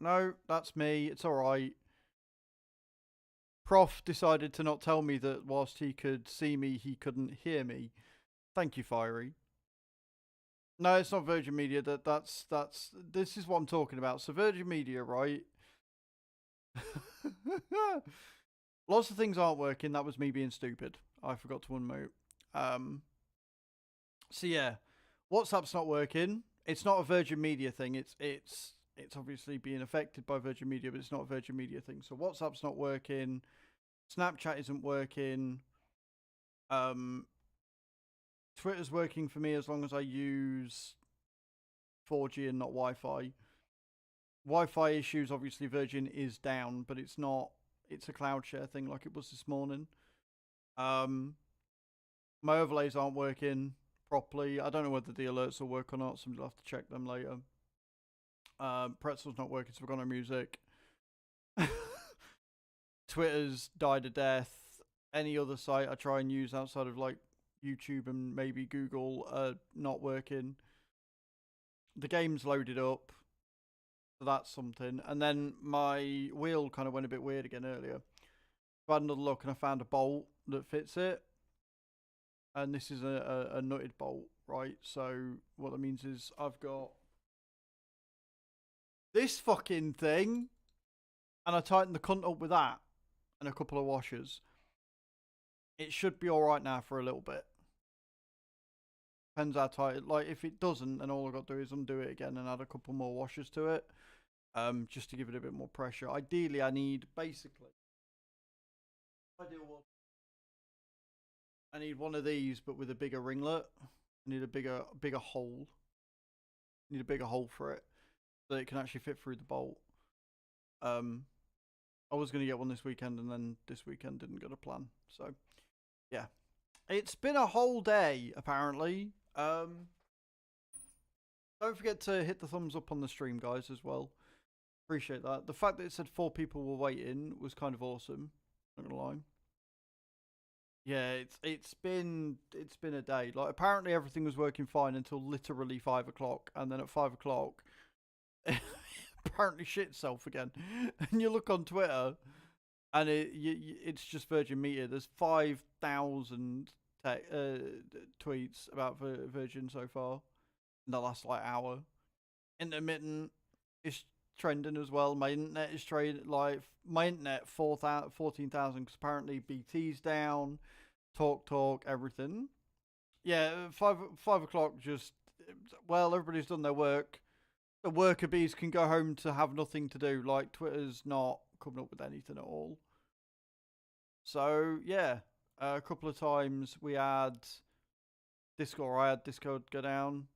no, that's me. It's alright. Prof decided to not tell me that whilst he could see me, he couldn't hear me. Thank you, Fiery. No, it's not Virgin Media. That's this is what I'm talking about. So Virgin Media, right? Lots of things aren't working. That was me being stupid. I forgot to unmute. So yeah, WhatsApp's not working. It's not a Virgin Media thing. It's obviously being affected by Virgin Media, but it's not a Virgin Media thing. So WhatsApp's not working. Snapchat isn't working. Twitter's working for me as long as I use 4G and not Wi-Fi. Wi-Fi issues, obviously Virgin is down, but it's not. It's a cloud share thing like it was this morning. My overlays aren't working properly. I don't know whether the alerts will work or not. Somebody will have to check them later. Pretzel's not working, so we've got no music. Twitter's died a death. Any other site I try and use outside of like YouTube and maybe Google not working. The game's loaded up, so that's something. And then my wheel kind of went a bit weird again earlier. I had another look and I found a bolt that fits it. And this is a nutted bolt, right? So what that means is I've got this fucking thing, and I tightened the cunt up with that and a couple of washers. It should be all right now for a little bit. Depends how tight. Like if it doesn't, then all I've got to do is undo it again and add a couple more washers to it, just to give it a bit more pressure. Ideally, I need basically. I need one of these, but with a bigger ringlet. I need a bigger hole. I need a bigger hole for it, so it can actually fit through the bolt. I was going to get one this weekend, and then this weekend didn't go to plan. So, yeah. It's been a whole day, apparently. Don't forget to hit the thumbs up on the stream, guys, as well. Appreciate that. The fact that it said 4 people were waiting was kind of awesome. Not gonna lie. Yeah, it's been a day. Like apparently everything was working fine until literally 5 o'clock, and then at 5 o'clock, apparently shit itself again. And you look on Twitter, and it's just Virgin Media. There's 5,000 tweets about Virgin so far in the last like hour. Intermittent is trending as well. My internet is trading like my internet 14,000 because apparently BT's down. Talk, everything. Yeah, 5 o'clock. Just well, everybody's done their work. The worker bees can go home to have nothing to do. Like Twitter's not coming up with anything at all. So yeah, a couple of times we had Discord. I had Discord go down.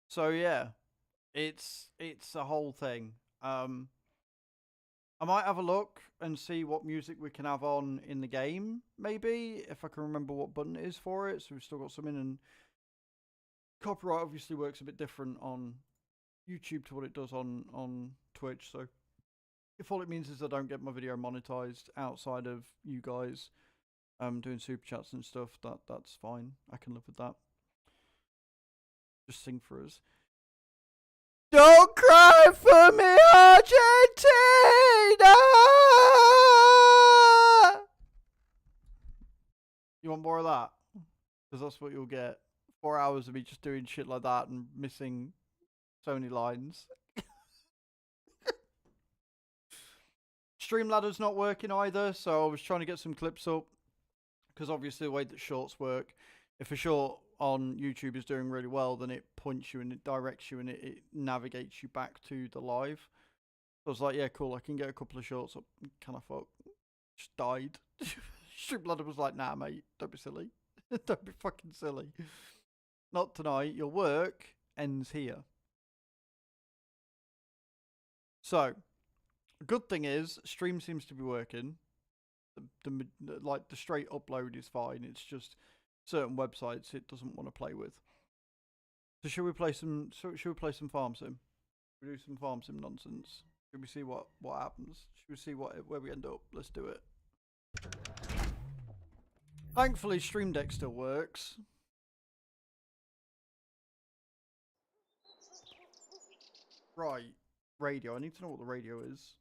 So yeah, it's a whole thing. I might have a look and see what music we can have on in the game, maybe, if I can remember what button it is for it. So we've still got some in, and copyright obviously works a bit different on YouTube to what it does on Twitch. So if all it means is I don't get my video monetized outside of you guys doing super chats and stuff, that's fine. I can live with that. Just sing for us. Don't cry for me, Argentina! You want more of that? Because that's what you'll get. 4 hours of me just doing shit like that and missing so many lines. Streamladder's not working either, so I was trying to get some clips up. Because obviously the way that shorts work, if a short on YouTube is doing really well, then it points you and it directs you and it navigates you back to the live. So I was like, yeah, cool, I can get a couple of shorts up. Can I fuck? Just died. Streamladder was like, nah, mate, don't be silly. Don't be fucking silly. Not tonight. Your work ends here. So, the good thing is, stream seems to be working. The straight upload is fine. It's just certain websites it doesn't want to play with. So should we play some? Should we play some farm sim? Should we do some farm sim nonsense? Should we see what happens? Should we see where we end up? Let's do it. Thankfully, Stream Deck still works. Right, radio. I need to know what the radio is.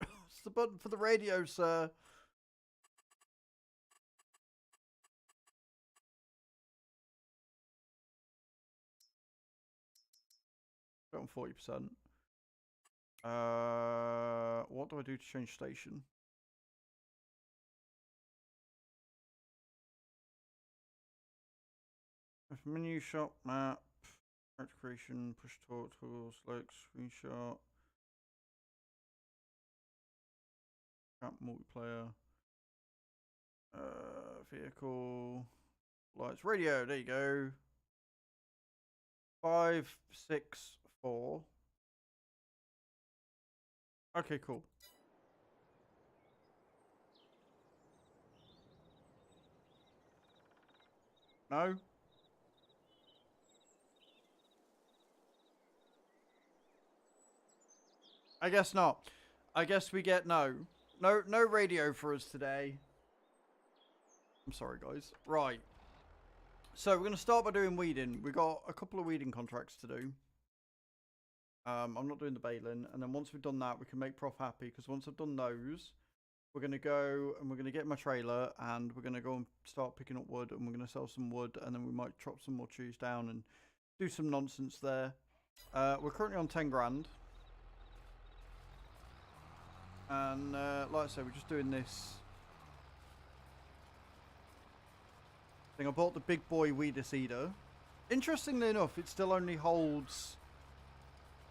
It's the button for the radio, sir. On 40%. What do I do to change station? Menu, shop, map, character creation, push talk, tools, select, screenshot, chat, multiplayer, vehicle, lights, radio. There you go. 5, 6, 4. Okay, cool. No? I guess not. I guess we get no. No radio for us today. I'm sorry, guys. Right. So we're going to start by doing weeding. We've got a couple of weeding contracts to do. I'm not doing the baling. And then once we've done that, we can make Prof happy. Because once I've done those, we're going to go and we're going to get my trailer. And we're going to go and start picking up wood. And we're going to sell some wood. And then we might chop some more trees down and do some nonsense there. We're currently on 10 grand. And like I said, we're just doing this thing. I bought the big boy weeder seeder. Interestingly enough, it still only holds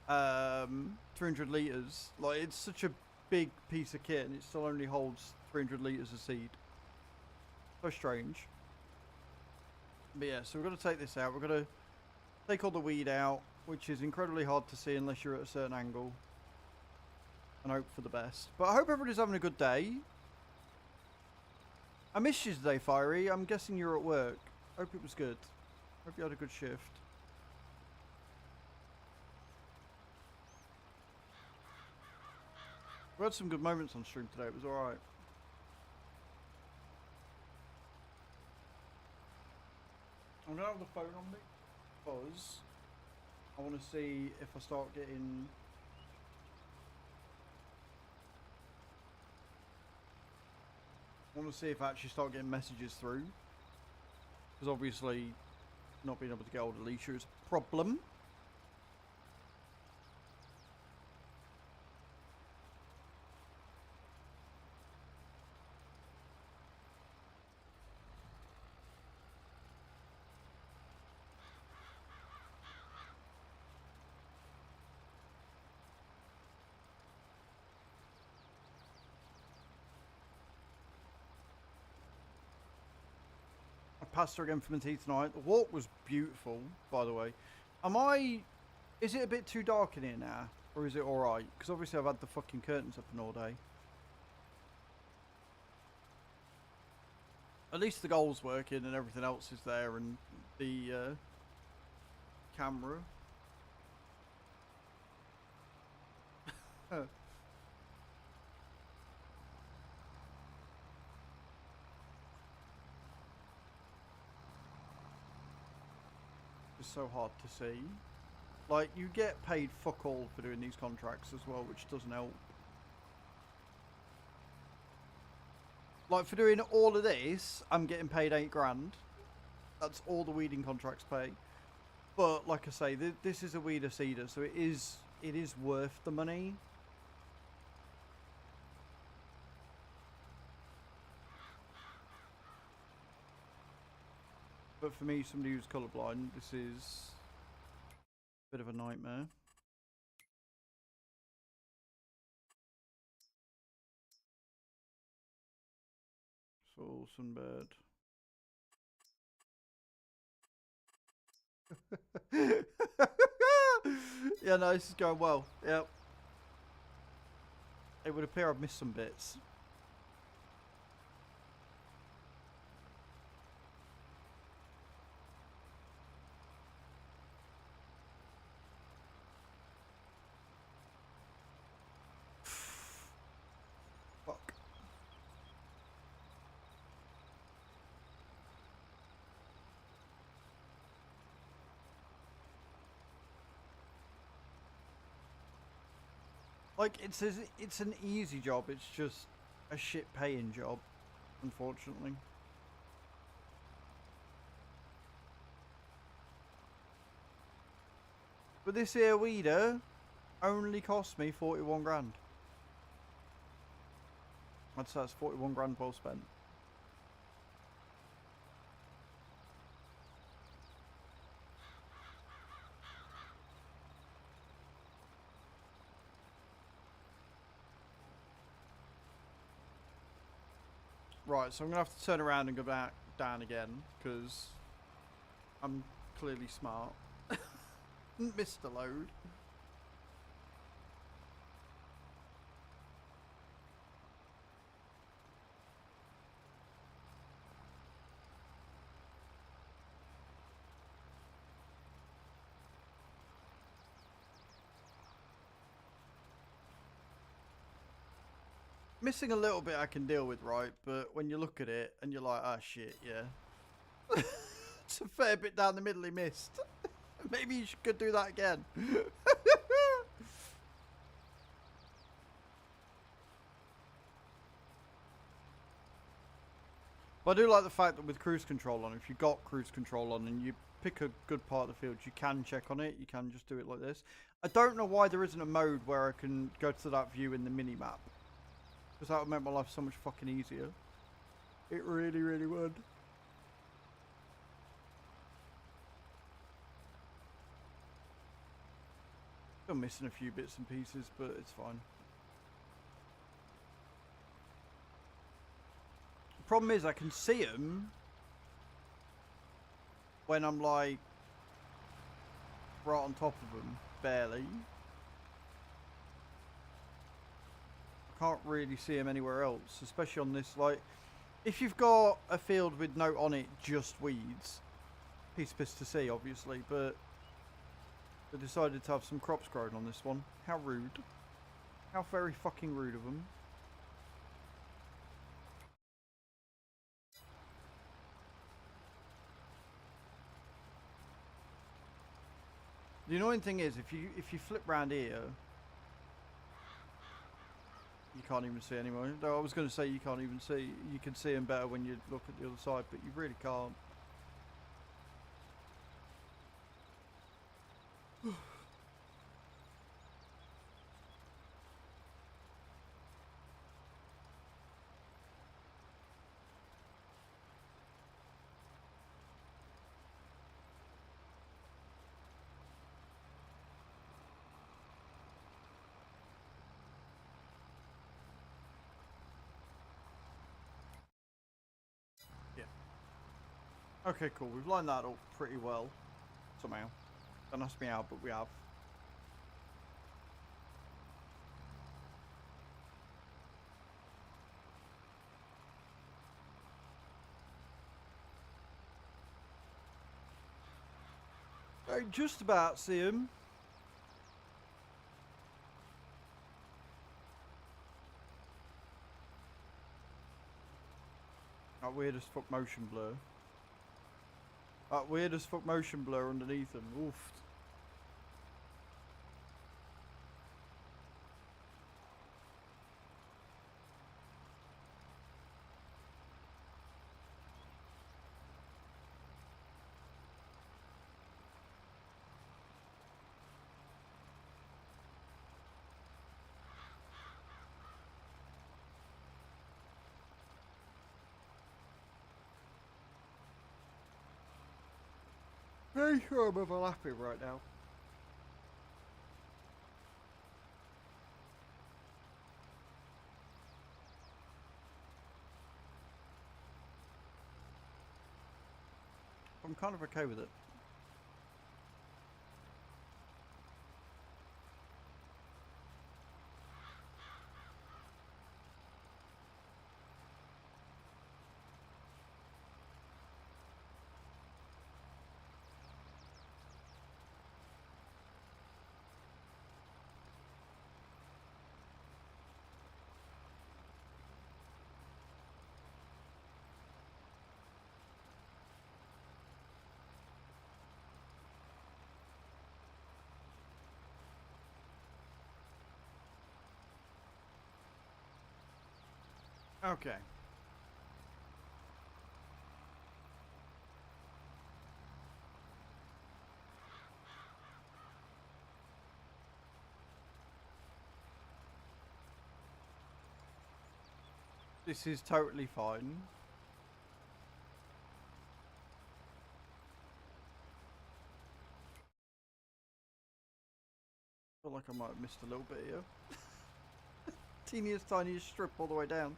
300 litres. Like, it's such a big piece of kit and it still only holds 300 litres of seed. So strange. But yeah, so we're going to take this out. We're going to take all the weed out, which is incredibly hard to see unless you're at a certain angle. And hope for the best. But I hope everybody's having a good day. I missed you today, Fiery. I'm guessing you're at work. Hope it was good. Hope you had a good shift. We had some good moments on stream today. It was alright. I'm going to have the phone on me because I want to see if I start getting... I want to see if I actually start getting messages through. Because obviously, not being able to get hold of Alicia is a problem. Passed her again from the tea tonight. The walk was beautiful, by the way. Is it a bit too dark in here now? Or is it alright? Because obviously I've had the fucking curtains up all day. At least the goal's working and everything else is there and the camera. So hard to see. Like, you get paid fuck all for doing these contracts as well, which doesn't help. Like, for doing all of this, I'm getting paid 8 grand. That's all the weeding contracts pay. But like I say, this is a weeder seeder, so it is worth the money. But for me, somebody who's colourblind, this is a bit of a nightmare. So, sunbird. Yeah, no, this is going well. Yep. It would appear I've missed some bits. Fuck. Like, it's an easy job, it's just a shit paying job, unfortunately. But this here weeder only cost me 41 grand. I'd say that's 41 grand well spent. Right, so I'm going to have to turn around and go back down again, because I'm clearly smart. Missed the load. Missing a little bit I can deal with, right? But when you look at it and you're like, ah, shit, yeah. It's a fair bit down the middle he missed. Maybe you could do that again. But I do like the fact that with cruise control on, if you got cruise control on and you pick a good part of the field, you can check on it. You can just do it like this. I don't know why there isn't a mode where I can go to that view in the mini-map. Because that would make my life so much fucking easier. It really, really would. Still missing a few bits and pieces, but it's fine. The problem is I can see them when I'm like right on top of them, barely. I can't really see them anywhere else, especially on this, like, if you've got a field with no on it, just weeds, piece of piss to see, obviously, but they decided to have some crops grown on this one. How rude. How very fucking rude of them. The annoying thing is, if you flip round here, you can't even see anymore. No, I was going to say you can't even see. You can see them better when you look at the other side, but you really can't. Yeah. Okay, cool. We've lined that up pretty well. Somehow. Don't ask me how, but we have. I just about see him. That weird as fuck motion blur. That weird as fuck motion blur underneath him. Oof. Very sure I'm overlapping right now. I'm kind of okay with it. Okay. This is totally fine. I feel like I might have missed a little bit here. Teeniest tiniest strip all the way down.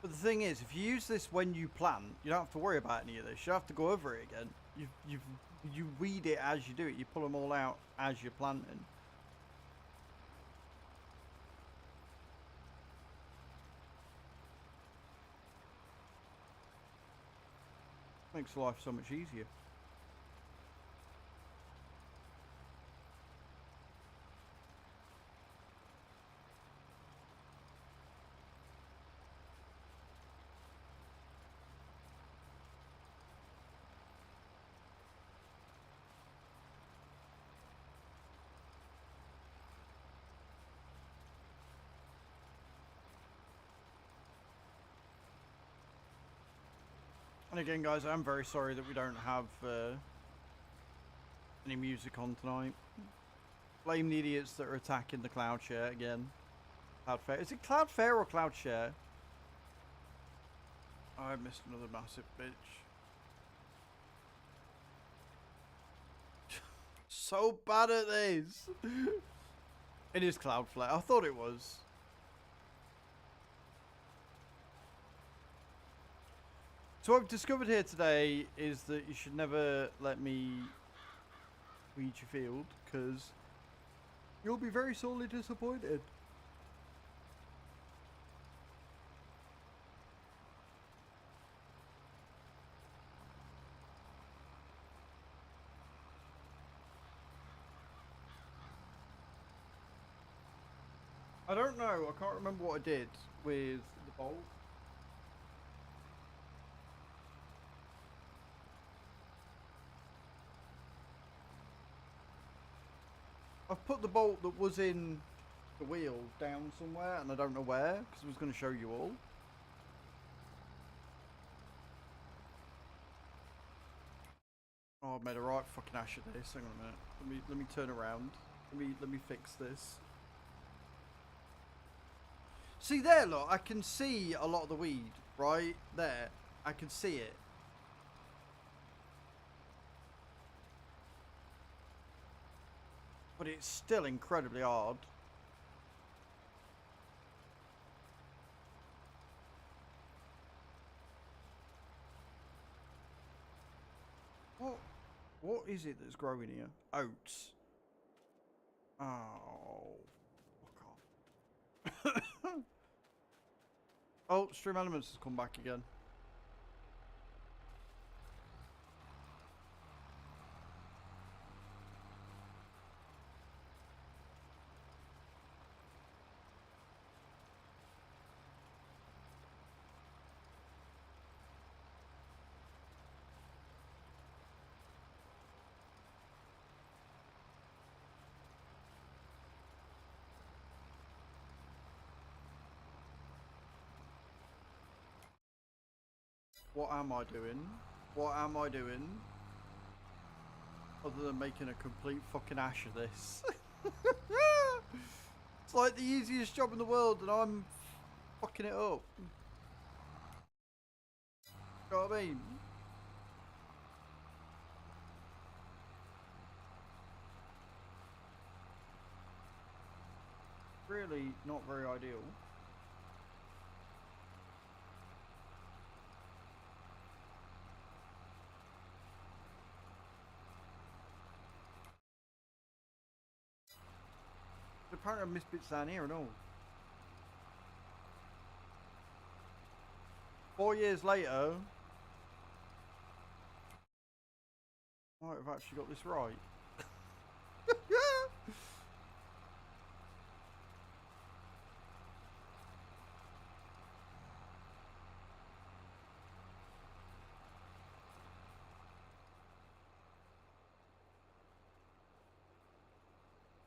But the thing is, if you use this when you plant, you don't have to worry about any of this. You don't have to go over it again. You weed it as you do it. You pull them all out as you're planting. Makes life so much easier. And again, guys, I'm very sorry that we don't have any music on tonight. Blame the idiots that are attacking the cloud share again. Cloudflare. Is it Cloudflare or Cloudshare? Oh, I missed another massive bitch. So bad at this. It is Cloudflare. I thought it was. So what I've discovered here today is that you should never let me weed your field, because you'll be very sorely disappointed. I don't know. I can't remember what I did with the bolt. I've put the bolt that was in the wheel down somewhere, and I don't know where, because I was going to show you all. Oh, I've made a right fucking ash of this. Hang on a minute. Let me turn around. Let me fix this. See there, look. I can see a lot of the weed right there. I can see it. But it's still incredibly hard. What is it that's growing here? Oats. Oh, fuck off. Oh, Stream Elements has come back again. What am I doing? What am I doing? Other than making a complete fucking ash of this. It's like the easiest job in the world and I'm fucking it up. You know what I mean? Really not very ideal. Apparently I missed bits down here and all. 4 years later, I might have actually got this right.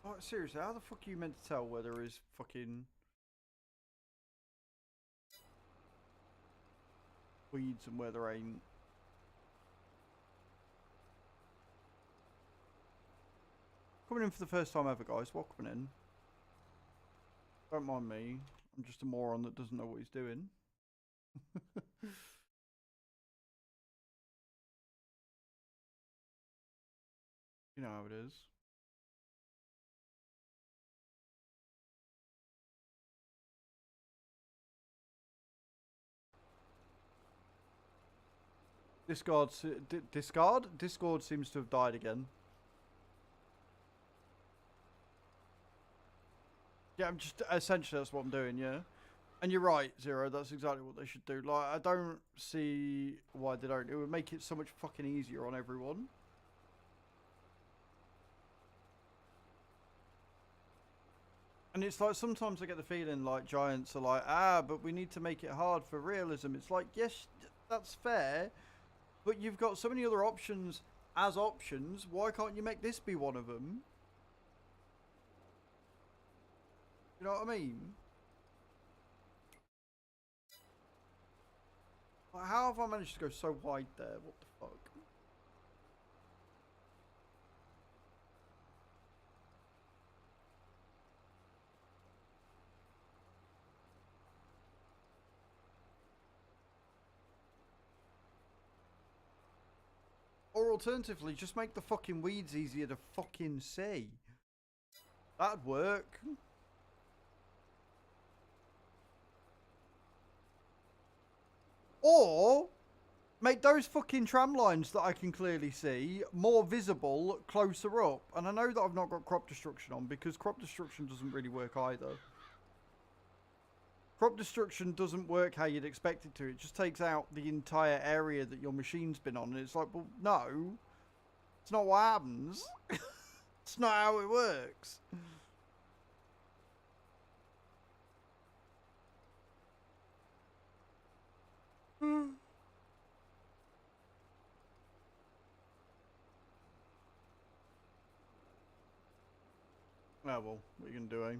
Oh, seriously, how the fuck are you meant to tell where there is fucking weeds and where there ain't? Coming in for the first time ever, guys. Welcome in. Don't mind me. I'm just a moron that doesn't know what he's doing. You know how it is. Discord seems to have died again. Yeah, I'm just essentially that's what I'm doing. Yeah, and you're right, Zero. That's exactly what they should do. Like, I don't see why they don't. It would make it so much fucking easier on everyone. And it's like sometimes I get the feeling like Giants are like, but we need to make it hard for realism. It's like, yes, that's fair, but you've got so many other options as options. Why can't you make this be one of them? You know what I mean? Like, how have I managed to go so wide there? What the fuck? Or alternatively, just make the fucking weeds easier to fucking see. That'd work. Or make those fucking tram lines that I can clearly see more visible closer up. And I know that I've not got crop destruction on because crop destruction doesn't really work either. Crop destruction doesn't work how you'd expect it to. It just takes out the entire area that your machine's been on. And it's like, well, no. It's not what happens. It's not how it works. Oh, well, what are you going to do, eh?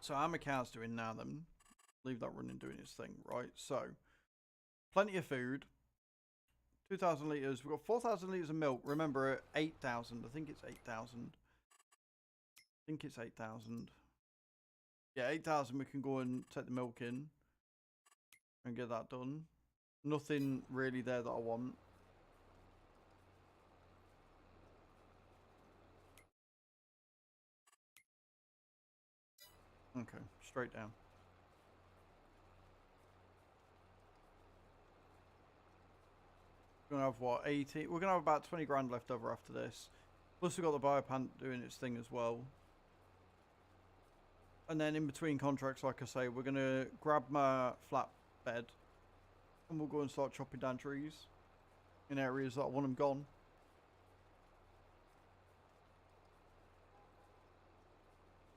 So how my cow's doing now then? Leave that running doing its thing, right? So, plenty of food. 2,000 litres. We've got 4,000 litres of milk. Remember, 8,000. I think it's 8,000. I think it's 8,000. Yeah, 8,000 we can go and take the milk in. And get that done. Nothing really there that I want. Okay, straight down. We're going to have, what, 80? We're going to have about 20 grand left over after this. Plus we've got the biopant doing its thing as well. And then in between contracts, like I say, we're going to grab my flatbed. And we'll go and start chopping down trees. In areas that I want them gone.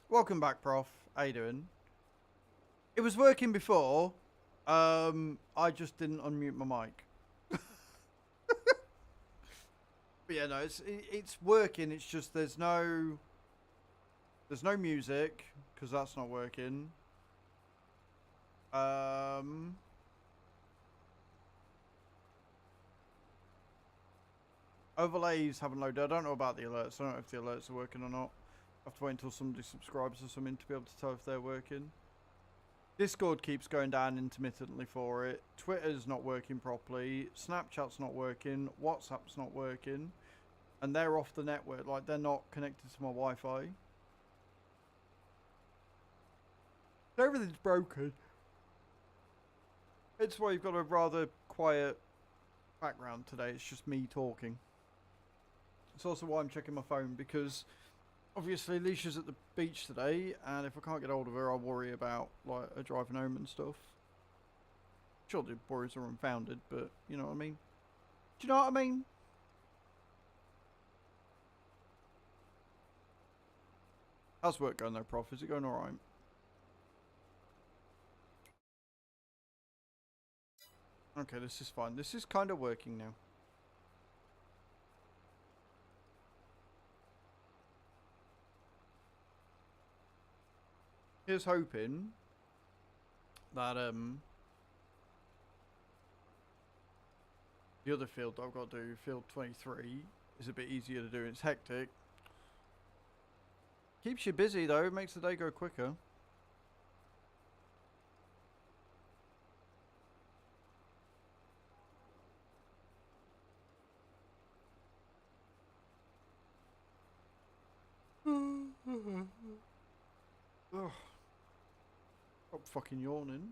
Welcome back, Prof. How you doing? It was working before. I just didn't unmute my mic. But yeah, no, it's working. It's just there's no music because that's not working. Overlays haven't loaded. I don't know about the alerts. I don't know if the alerts are working or not. I have to wait until somebody subscribes or something to be able to tell if they're working. Discord keeps going down intermittently for it. Twitter's not working properly. Snapchat's not working. WhatsApp's not working. And they're off the network. Like, they're not connected to my Wi-Fi. Everything's broken. It's why you've got a rather quiet background today. It's just me talking. It's also why I'm checking my phone because obviously Alicia's at the beach today, and if I can't get hold of her, I'll worry about like her driving home and stuff. Sure, the worries are unfounded, but you know what I mean. Do you know what I mean? How's work going though, Prof? Is it going all right? Okay, this is fine. This is kind of working now. Here's hoping that the other field that I've got to do, field 23, is a bit easier to do. It's hectic. Keeps you busy though, it makes the day go quicker. Ugh. Stop fucking yawning.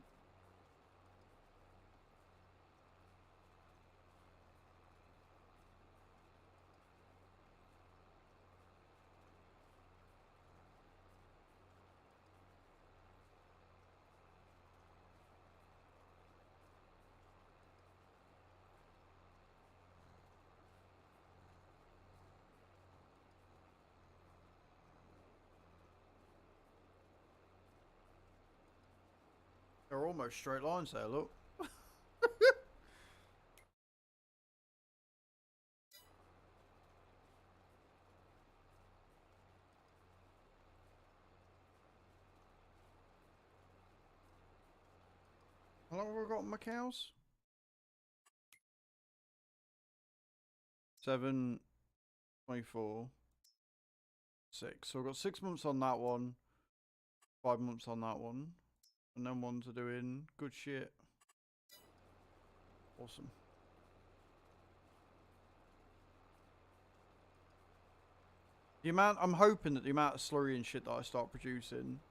They're almost straight lines there, look. How long have we got on my cows? 7, 24, 6. So we've got 6 months on that one, 5 months on that one, and then ones are doing good shit. Awesome. The amount, I'm hoping that the amount of slurry and shit that I start producing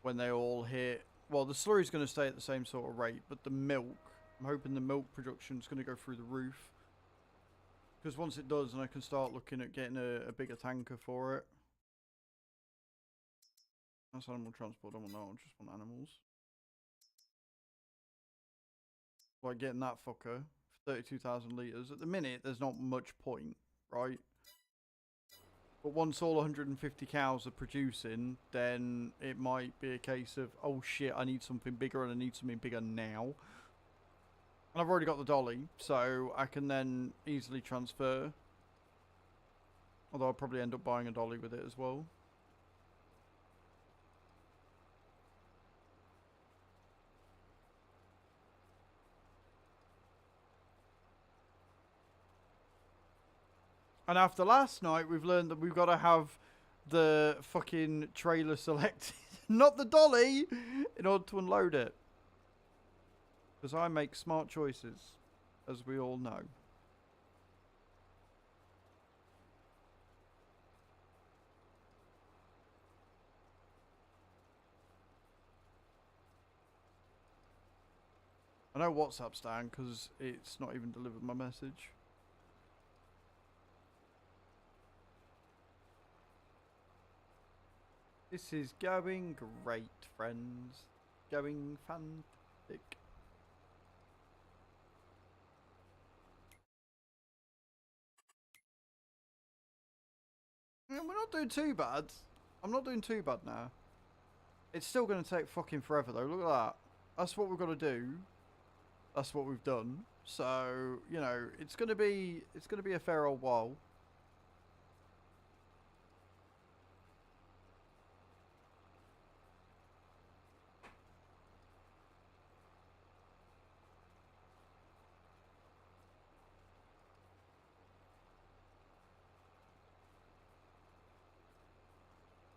when they all hit, well, the slurry's going to stay at the same sort of rate, but the milk, I'm hoping the milk production's going to go through the roof. Because once it does, then I can start looking at getting a bigger tanker for it. That's animal transport, I don't want that, I just want animals. Like getting that fucker for 32,000 litres. At the minute, there's not much point, right? But once all 150 cows are producing, then it might be a case of, oh shit, I need something bigger and I need something bigger now. And I've already got the dolly, so I can then easily transfer. Although I'll probably end up buying a dolly with it as well. And after last night, we've learned that we've got to have the fucking trailer selected, not the dolly, in order to unload it. Because I make smart choices, as we all know. I know WhatsApp's down because it's not even delivered my message. This is going great, friends. Going fantastic. We're not doing too bad. I'm not doing too bad now. It's still going to take fucking forever though. Look at that. That's what we've got to do. That's what we've done. So, you know, it's going to be a fair old while.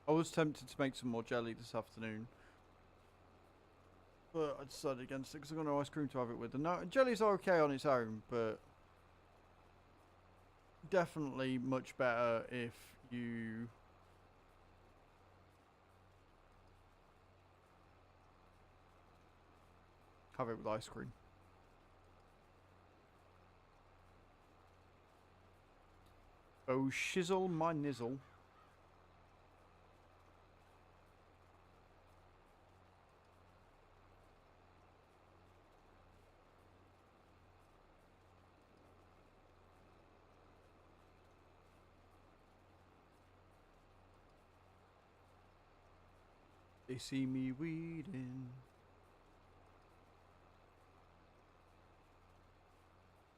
I was tempted to make some more jelly this afternoon. But I decided against it because I've got no ice cream to have it with. And no, jelly's okay on its own, but definitely much better if you have it with ice cream. Oh, shizzle my nizzle. They see me weeding.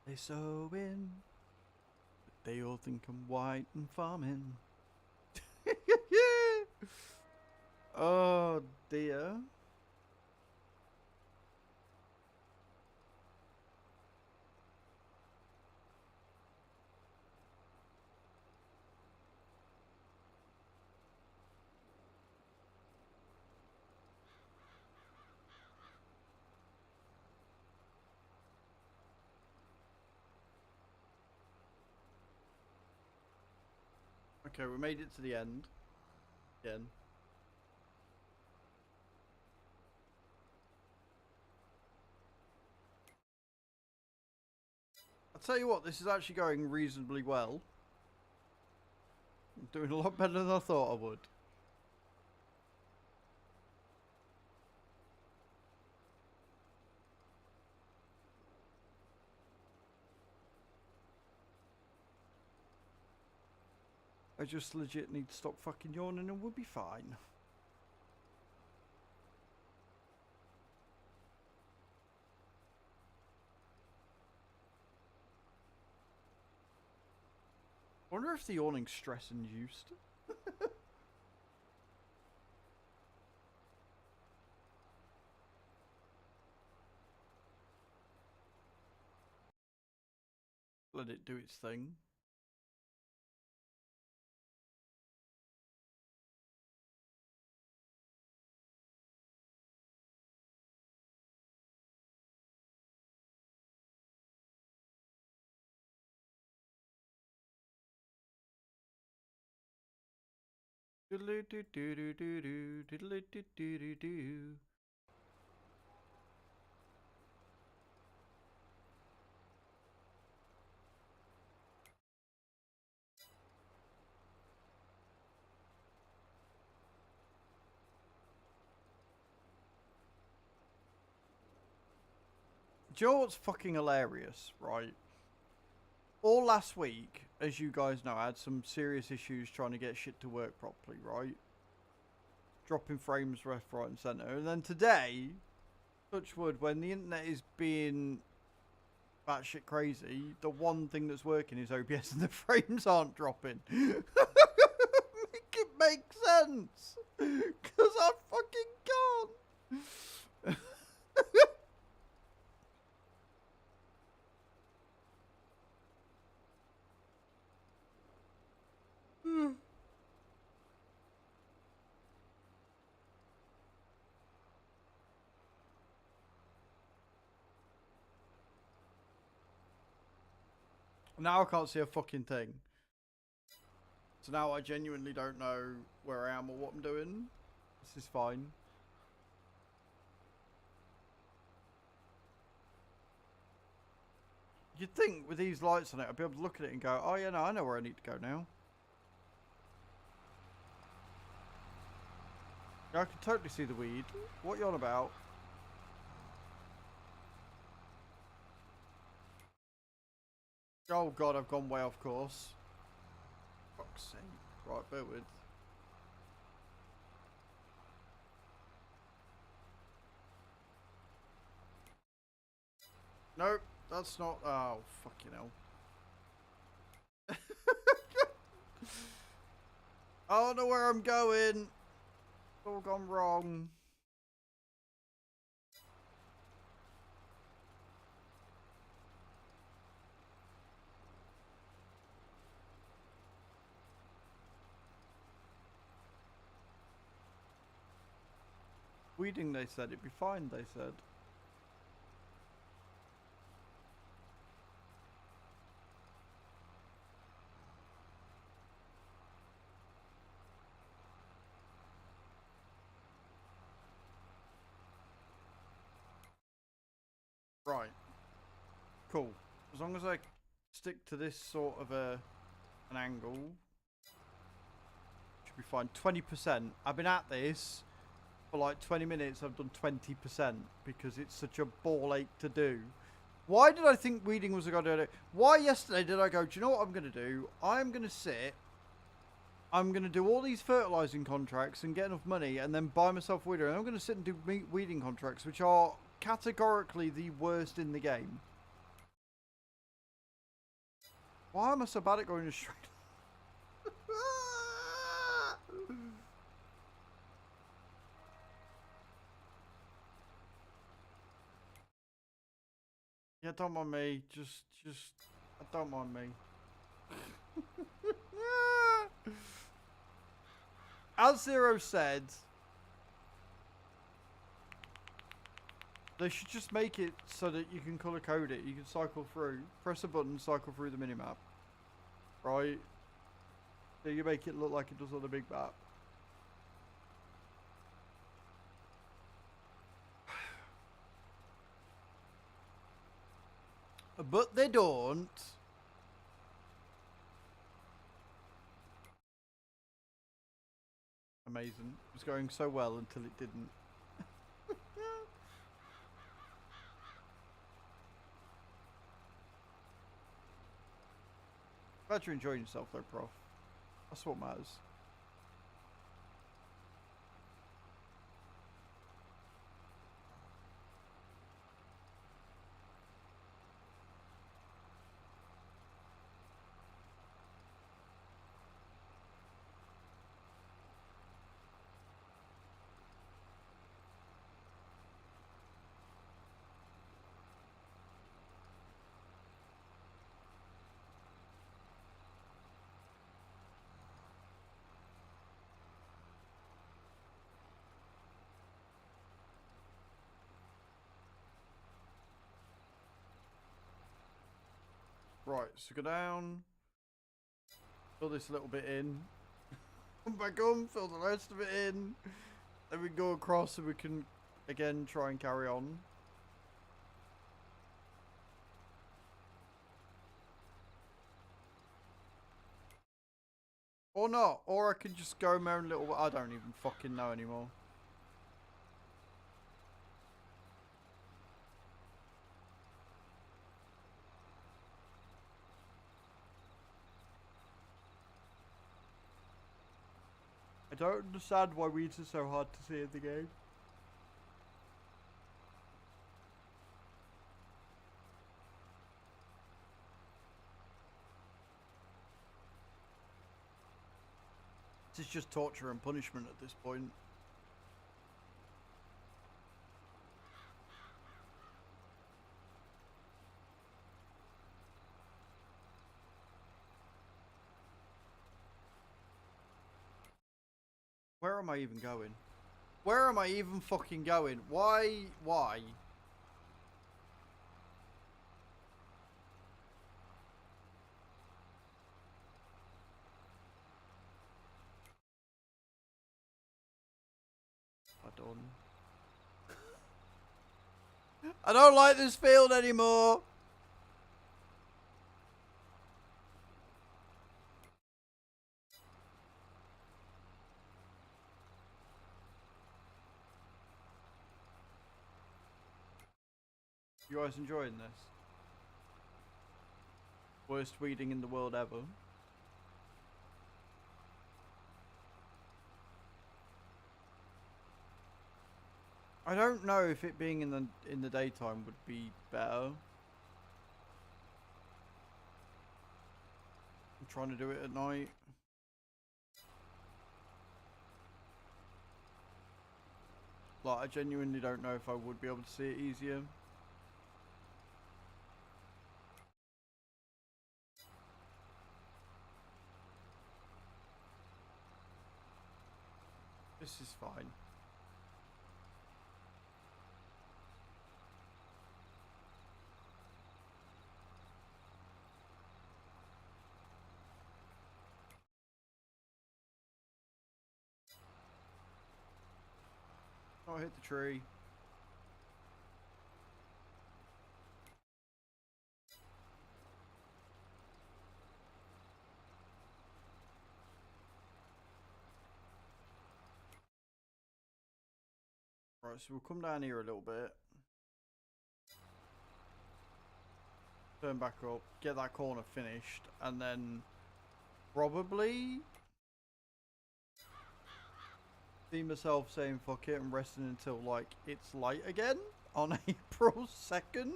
They sew in, but they all think I'm white and farming. Oh dear. Okay, we made it to the end. Again. I'll tell you what, this is actually going reasonably well. I'm doing a lot better than I thought I would. I just legit need to stop fucking yawning and we'll be fine. I wonder if the yawning's stress induced. Let it do its thing. Diddly do do do do do, diddly do do do do. Do you know what's fucking hilarious, right? All last week, as you guys know, I had some serious issues trying to get shit to work properly, right? Dropping frames left, right and centre. And then today, touch wood, when the internet is being batshit crazy, the one thing that's working is OBS and the frames aren't dropping. Make it make sense! Because I fucking can't! Now I can't see a fucking thing. So now I genuinely don't know where I am or what I'm doing. This is fine. You'd think with these lights on it, I'd be able to look at it and go, oh yeah, no, I know where I need to go now. Yeah, I can totally see the weed. What are you on about? Oh god, I've gone way off course. Fuck's sake. Right, bear with. Nope, that's not. Oh, fucking hell. I don't know where I'm going. It's all gone wrong. Weeding, they said. It'd be fine, they said. Right. Cool. As long as I stick to this sort of an angle, should be fine. 20%. I've been at this for like 20 minutes. I've done 20% because it's such a ball ache to do. Why did I think weeding was a good idea? Why yesterday did I go, do you know what I'm going to do? I'm going to sit. I'm going to do all these fertilising contracts and get enough money and then buy myself a weeder. And I'm going to sit and do weeding contracts, which are categorically the worst in the game. Why am I so bad at going straight? Yeah, don't mind me. Just, don't mind me. As Zero said, they should just make it so that you can color code it. You can cycle through. Press a button, cycle through the minimap. Right? So you make it look like it does on the big map. But they don't. Amazing. It was going so well until it didn't. Glad you're enjoying yourself though, Prof. That's what matters. Right, so go down. Fill this a little bit in. Come back on, fill the rest of it in. Then we go across and we can, again, try and carry on. Or not. Or I could just go my own little... I don't even fucking know anymore. I don't understand why weeds are so hard to see in the game. This is just torture and punishment at this point. Where am I even going? Where am I even fucking going? Why? Why? I don't like this field anymore. You guys enjoying this? Worst weeding in the world ever. I don't know if it being in the daytime would be better. I'm trying to do it at night. Like, I genuinely don't know if I would be able to see it easier. This is fine. Oh, I hit the tree. Right, so we'll come down here a little bit. Turn back up, get that corner finished, and then probably see myself saying fuck it and resting until like it's light again on April 2nd.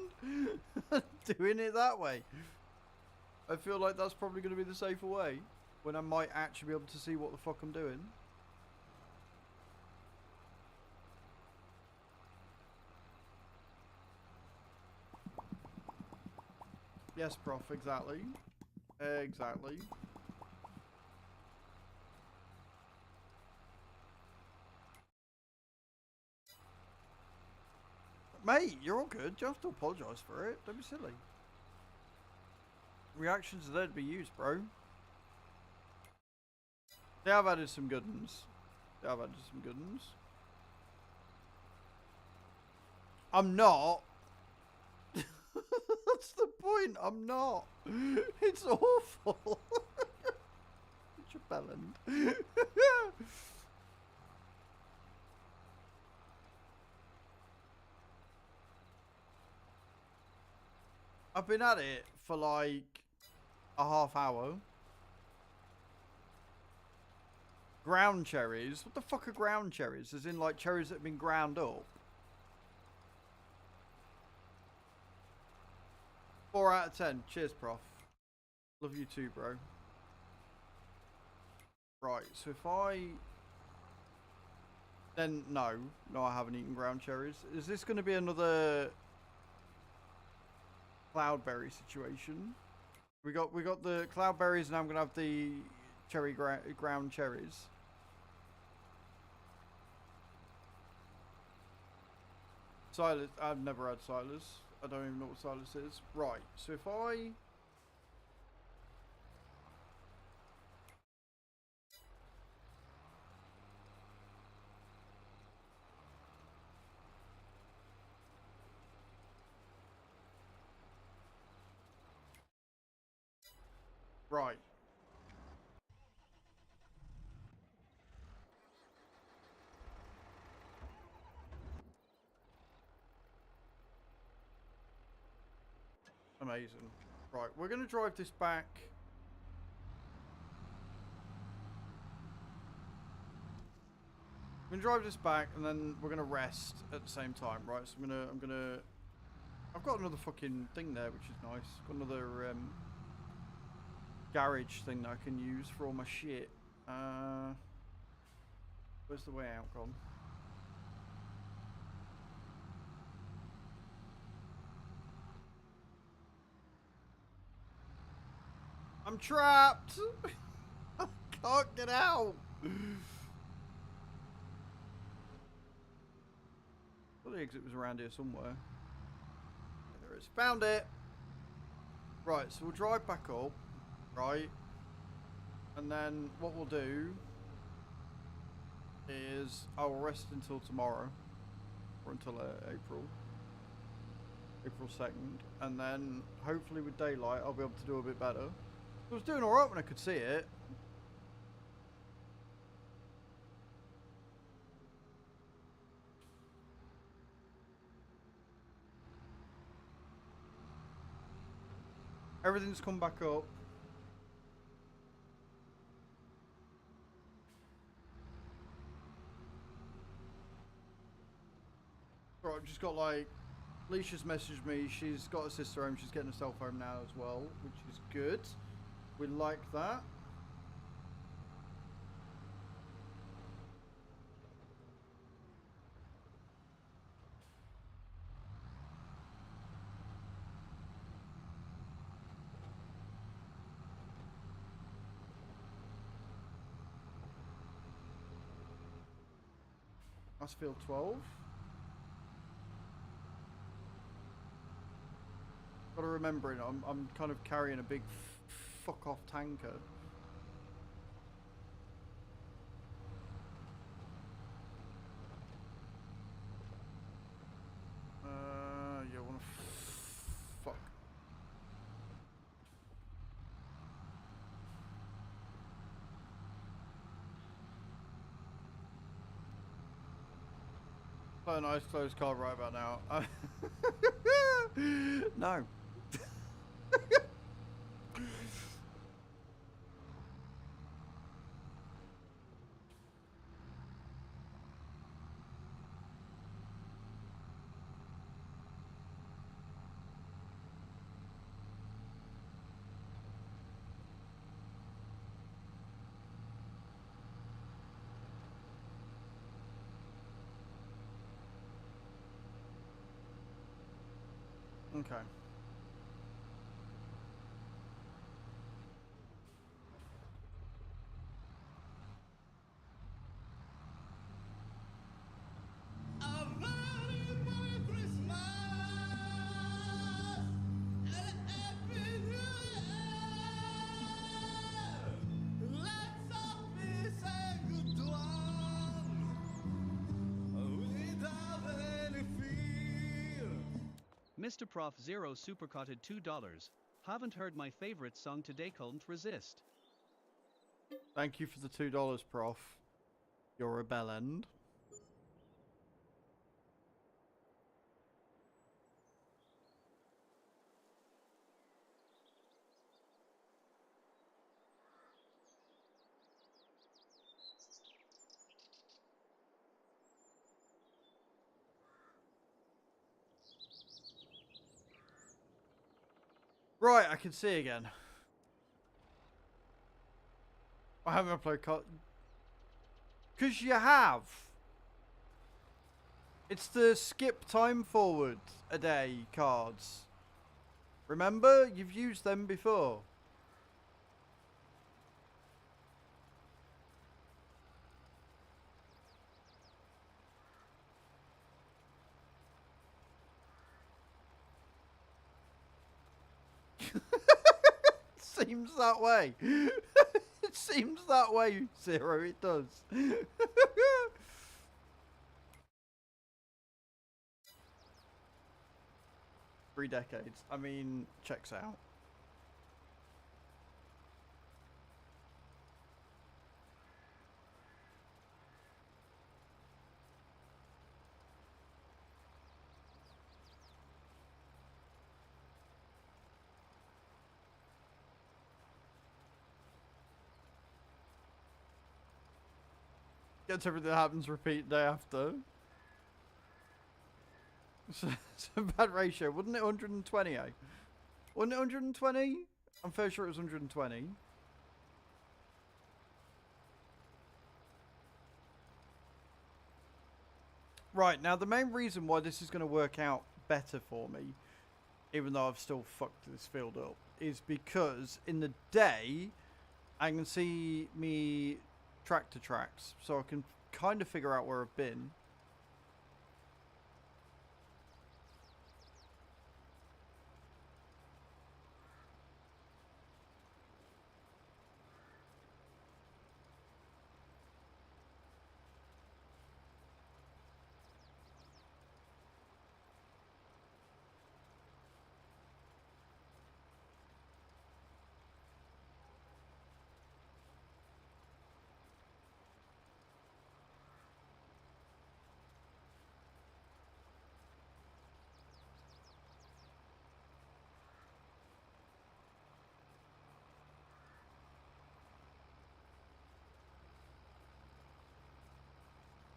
Doing it that way. I feel like that's probably going to be the safer way. When I might actually be able to see what the fuck I'm doing. Yes, prof, exactly. Exactly. Mate, you're all good. You don't have to apologise for it. Don't be silly. Reactions are there to be used, bro. They have added some good ones. They have added some good ones. I'm not. That's the point. I'm not. It's awful. Such a bellend. I've been at it for like a half hour. Ground cherries? What the fuck are ground cherries? As in like cherries that have been ground up? 4 out of 10. Cheers, prof. Love you too, bro. Right, so if I... Then, no. No, I haven't eaten ground cherries. Is this going to be another... cloudberry situation? We got the cloudberries, and I'm going to have the ground cherries. Silas, I've never had Silas. I don't even know what Silas is. Right, so if I... Right. Amazing. Right, we're going to drive this back. I'm going to drive this back, and then we're going to rest at the same time, right? So I'm gonna... I've got another fucking thing there, which is nice. Got another garage thing that I can use for all my shit. Where's the way out gone? I'm trapped! I can't get out! Well, the exit was around here somewhere. There it is. Found it! Right, so we'll drive back up, right? And then what we'll do is I will rest until tomorrow. Or until April 2nd. And then hopefully with daylight I'll be able to do a bit better. I was doing alright when I could see it. Everything's come back up. Right, I've just got like... Leisha's messaged me. She's got a sister home. She's getting herself home now as well, which is good. We like that. That's field 12. Got to remember it. I'm kind of carrying a big fuck off tanker. Yeah, I want to fuck. Oh, nice closed car right about now. No. Okay. Mr. Prof Zero supercotted $2. Haven't heard my favorite song today, can't resist. Thank you for the $2, Prof. You're a bellend. Right, I can see again. I haven't uploaded card. Because you have. It's the skip time forward a day cards. Remember? You've used them before. Seems that way. It seems that way, Zero. It does. 3 decades. I mean, checks out. Gets everything that happens repeat day after. It's a bad ratio. Wouldn't it 120, eh? Wasn't it 120? I'm fairly sure it was 120. Right, now the main reason why this is going to work out better for me, even though I've still fucked this field up, is because in the day, I can see me tractor tracks, so I can kind of figure out where I've been.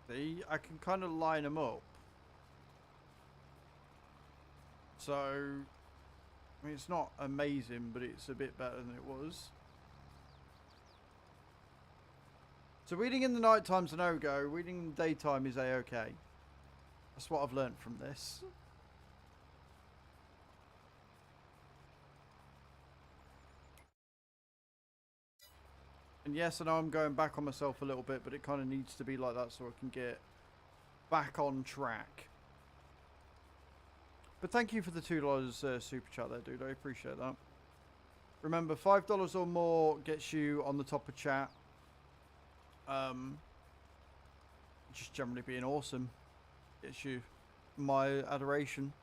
See, I can kind of line them up. So, I mean, it's not amazing, but it's a bit better than it was. So weeding in the night time's a no-go. Weeding in the daytime is a-okay. That's what I've learned from this. And yes, I know I'm going back on myself a little bit, but it kind of needs to be like that so I can get back on track. But thank you for the $2 super chat there, dude. I appreciate that. Remember, $5 or more gets you on the top of chat. Just generally being awesome gets you my adoration.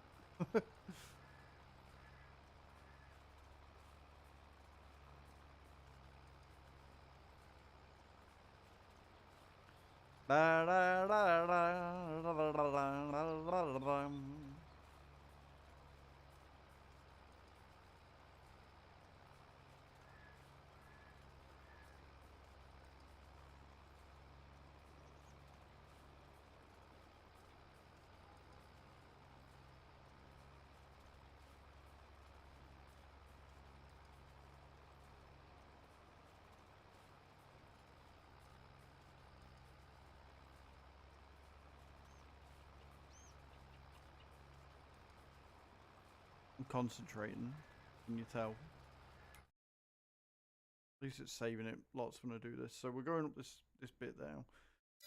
concentrating. Can you tell? At least it's saving it. Lots want to do this. So we're going up this bit now.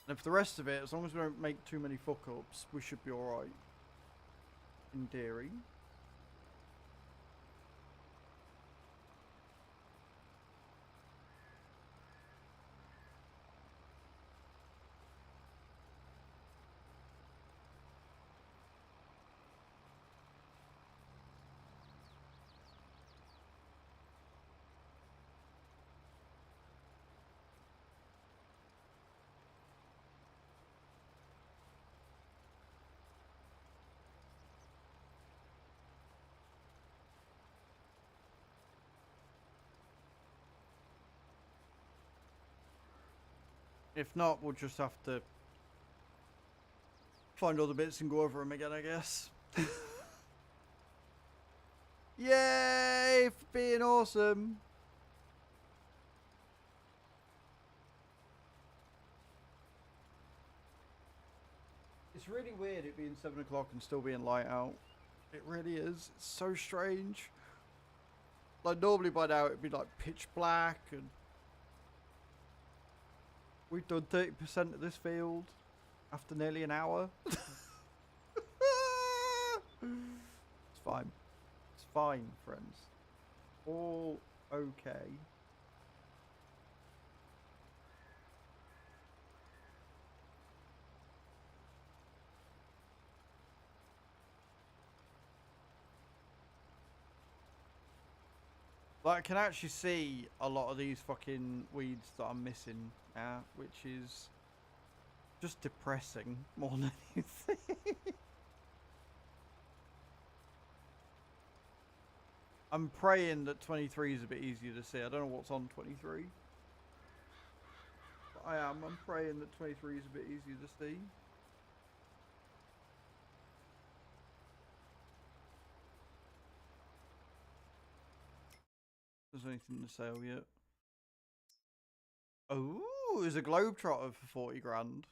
And if the rest of it, as long as we don't make too many fuck-ups, we should be alright. In theory. If not, we'll just have to find all the bits and go over them again, I guess. Yay for being awesome. It's really weird it being 7 o'clock and still being light out. It really is. It's so strange. Like normally by now it'd be like pitch black, and we've done 30% of this field after nearly an hour. It's fine. It's fine, friends. All okay. Like, I can actually see a lot of these fucking weeds that I'm missing now, which is just depressing more than anything. I'm praying that 23 is a bit easier to see. I don't know what's on 23. But I am. I'm praying that 23 is a bit easier to see. There's anything to sell yet? Oh, there's a Globetrotter for 40 grand.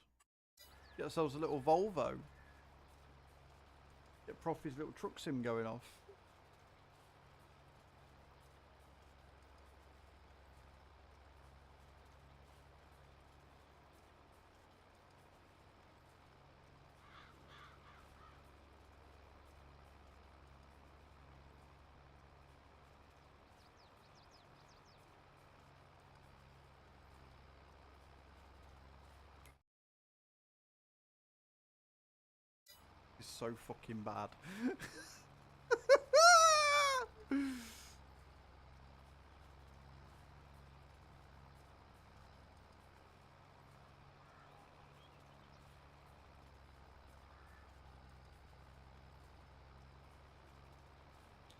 Get ourselves a little Volvo. Get Profy's little truck sim going off. It's so fucking bad.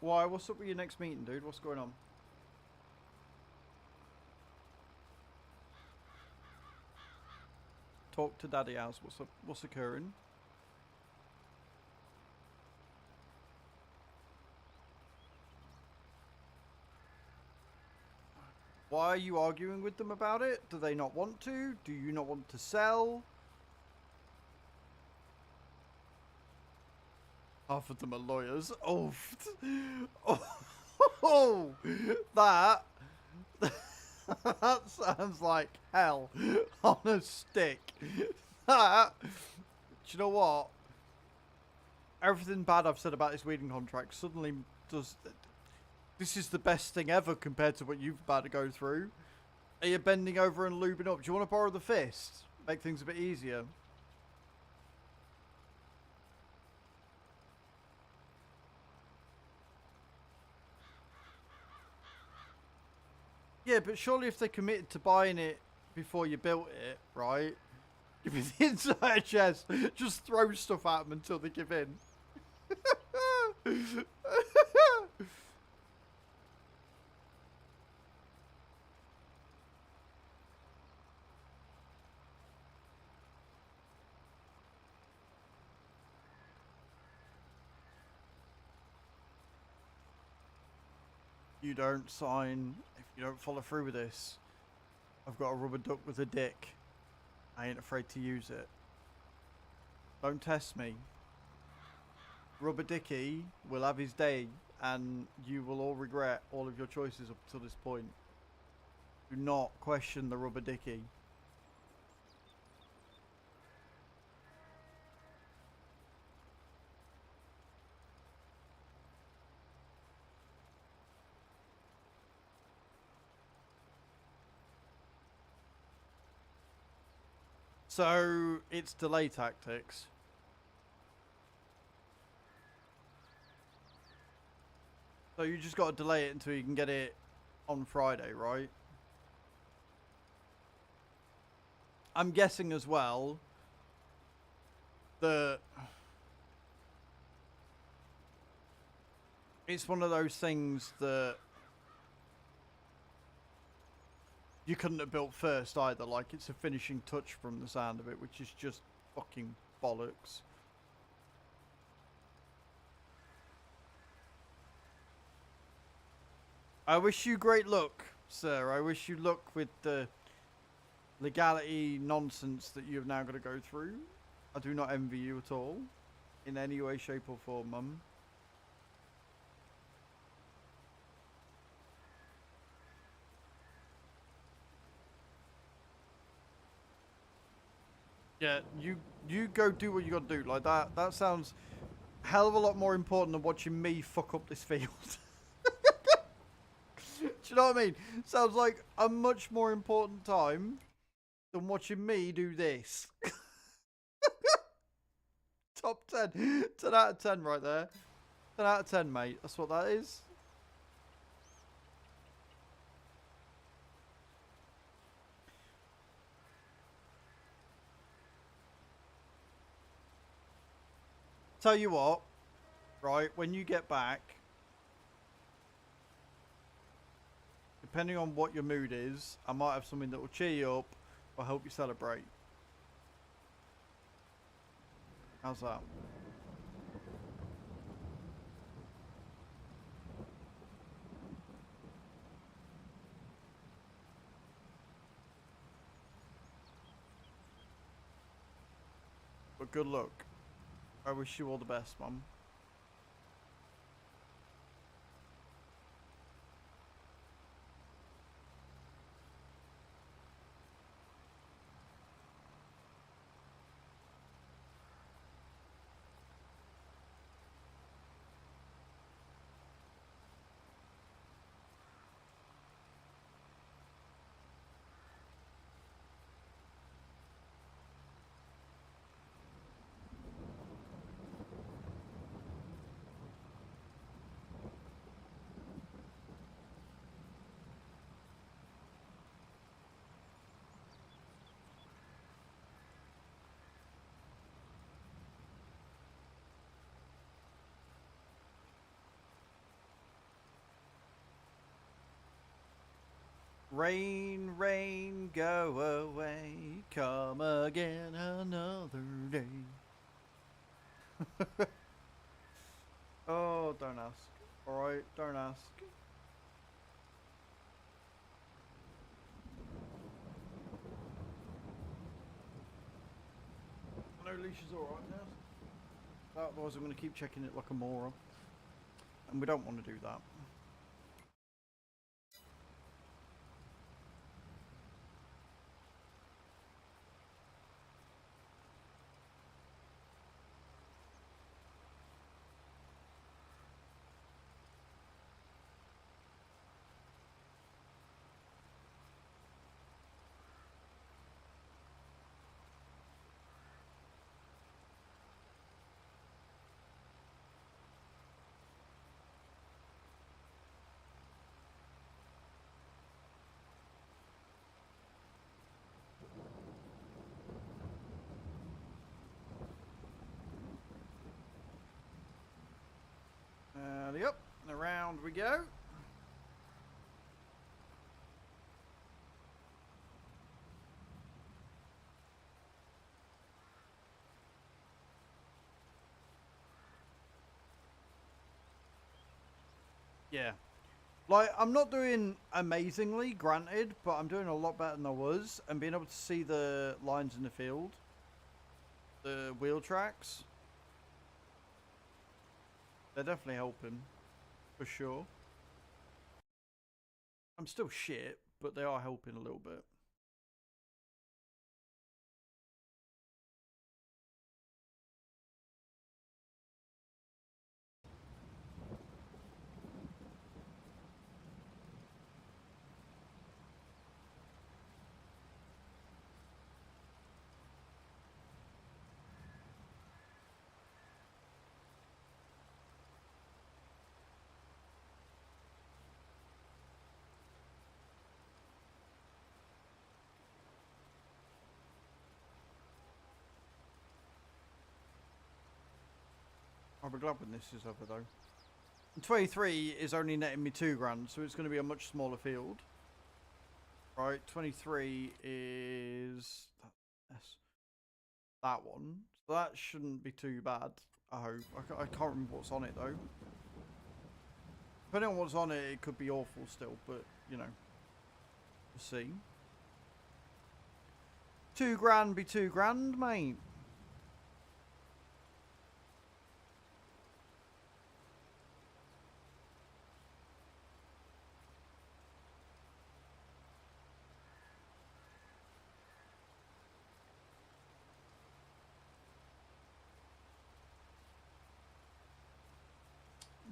Why? What's up with your next meeting, dude? What's going on? Talk to Daddy House. What's up? What's occurring? Why are you arguing with them about it? Do they not want to? Do you not want to sell? Half of them are lawyers. Oh, oh, that that sounds like hell on a stick. That, do you know what? Everything bad I've said about this weeding contract suddenly does. This is the best thing ever compared to what you've about to go through. Are you bending over and lubing up? Do you want to borrow the fist? Make things a bit easier. Yeah, but surely if they committed to buying it before you built it, right? Give me the entire chest. Just throw stuff at them until they give in. You don't sign if you don't follow through with this. I've got a rubber duck with a dick. I ain't afraid to use it. Don't test me. Rubber Dicky will have his day, and you will all regret all of your choices up to this point. Do not question the rubber dicky. So it's delay tactics. So you just got to delay it until you can get it on Friday, right? I'm guessing as well that it's one of those things that you couldn't have built first either. Like, it's a finishing touch from the sound of it, which is just fucking bollocks. I wish you great luck, sir. I wish you luck with the legality nonsense that you have now got to go through. I do not envy you at all, in any way, shape or form, mum. Yeah, you go do what you got to do. Like, that sounds a hell of a lot more important than watching me fuck up this field. Do you know what I mean? Sounds like a much more important time than watching me do this. Top 10. 10 out of 10 right there. 10 out of 10, mate. That's what that is. Tell you what, right, when you get back, depending on what your mood is, I might have something that will cheer you up or help you celebrate. How's that? But good luck. I wish you all the best, Mum. Rain, rain, go away, come again another day. Oh, don't ask. Alright, don't ask. I know leash is alright now. Otherwise I'm going to keep checking it like a moron. And we don't want to do that. Yep, around we go. Yeah. Like, I'm not doing amazingly, granted, but I'm doing a lot better than I was. And being able to see the lines in the field, the wheel tracks, they're definitely helping. for sure. I'm still shit, but they are helping a little bit. I'll be glad when this is over though. And 23 is only netting me $2,000, so it's going to be a much smaller field. Right, 23 is that one. So that shouldn't be too bad, I hope. I can't remember what's on it though. Depending on what's on it, it could be awful still, but you know, we'll see. $2,000 be $2,000, mate.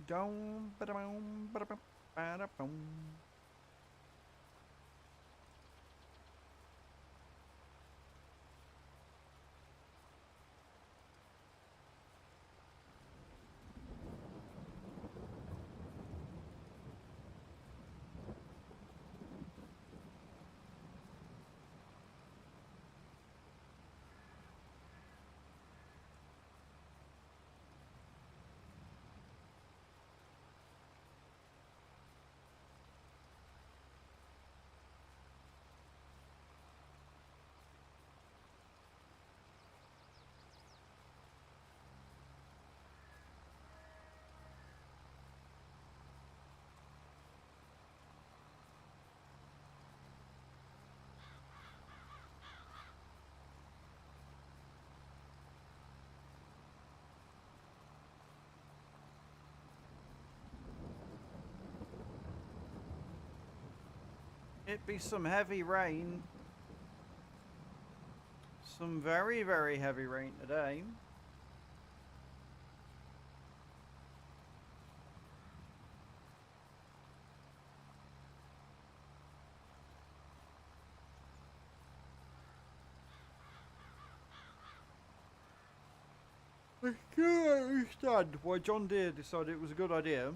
Dum ba dum ba dum ba dum. It be some heavy rain. Some very, very heavy rain today. I can't understand why John Deere decided it was a good idea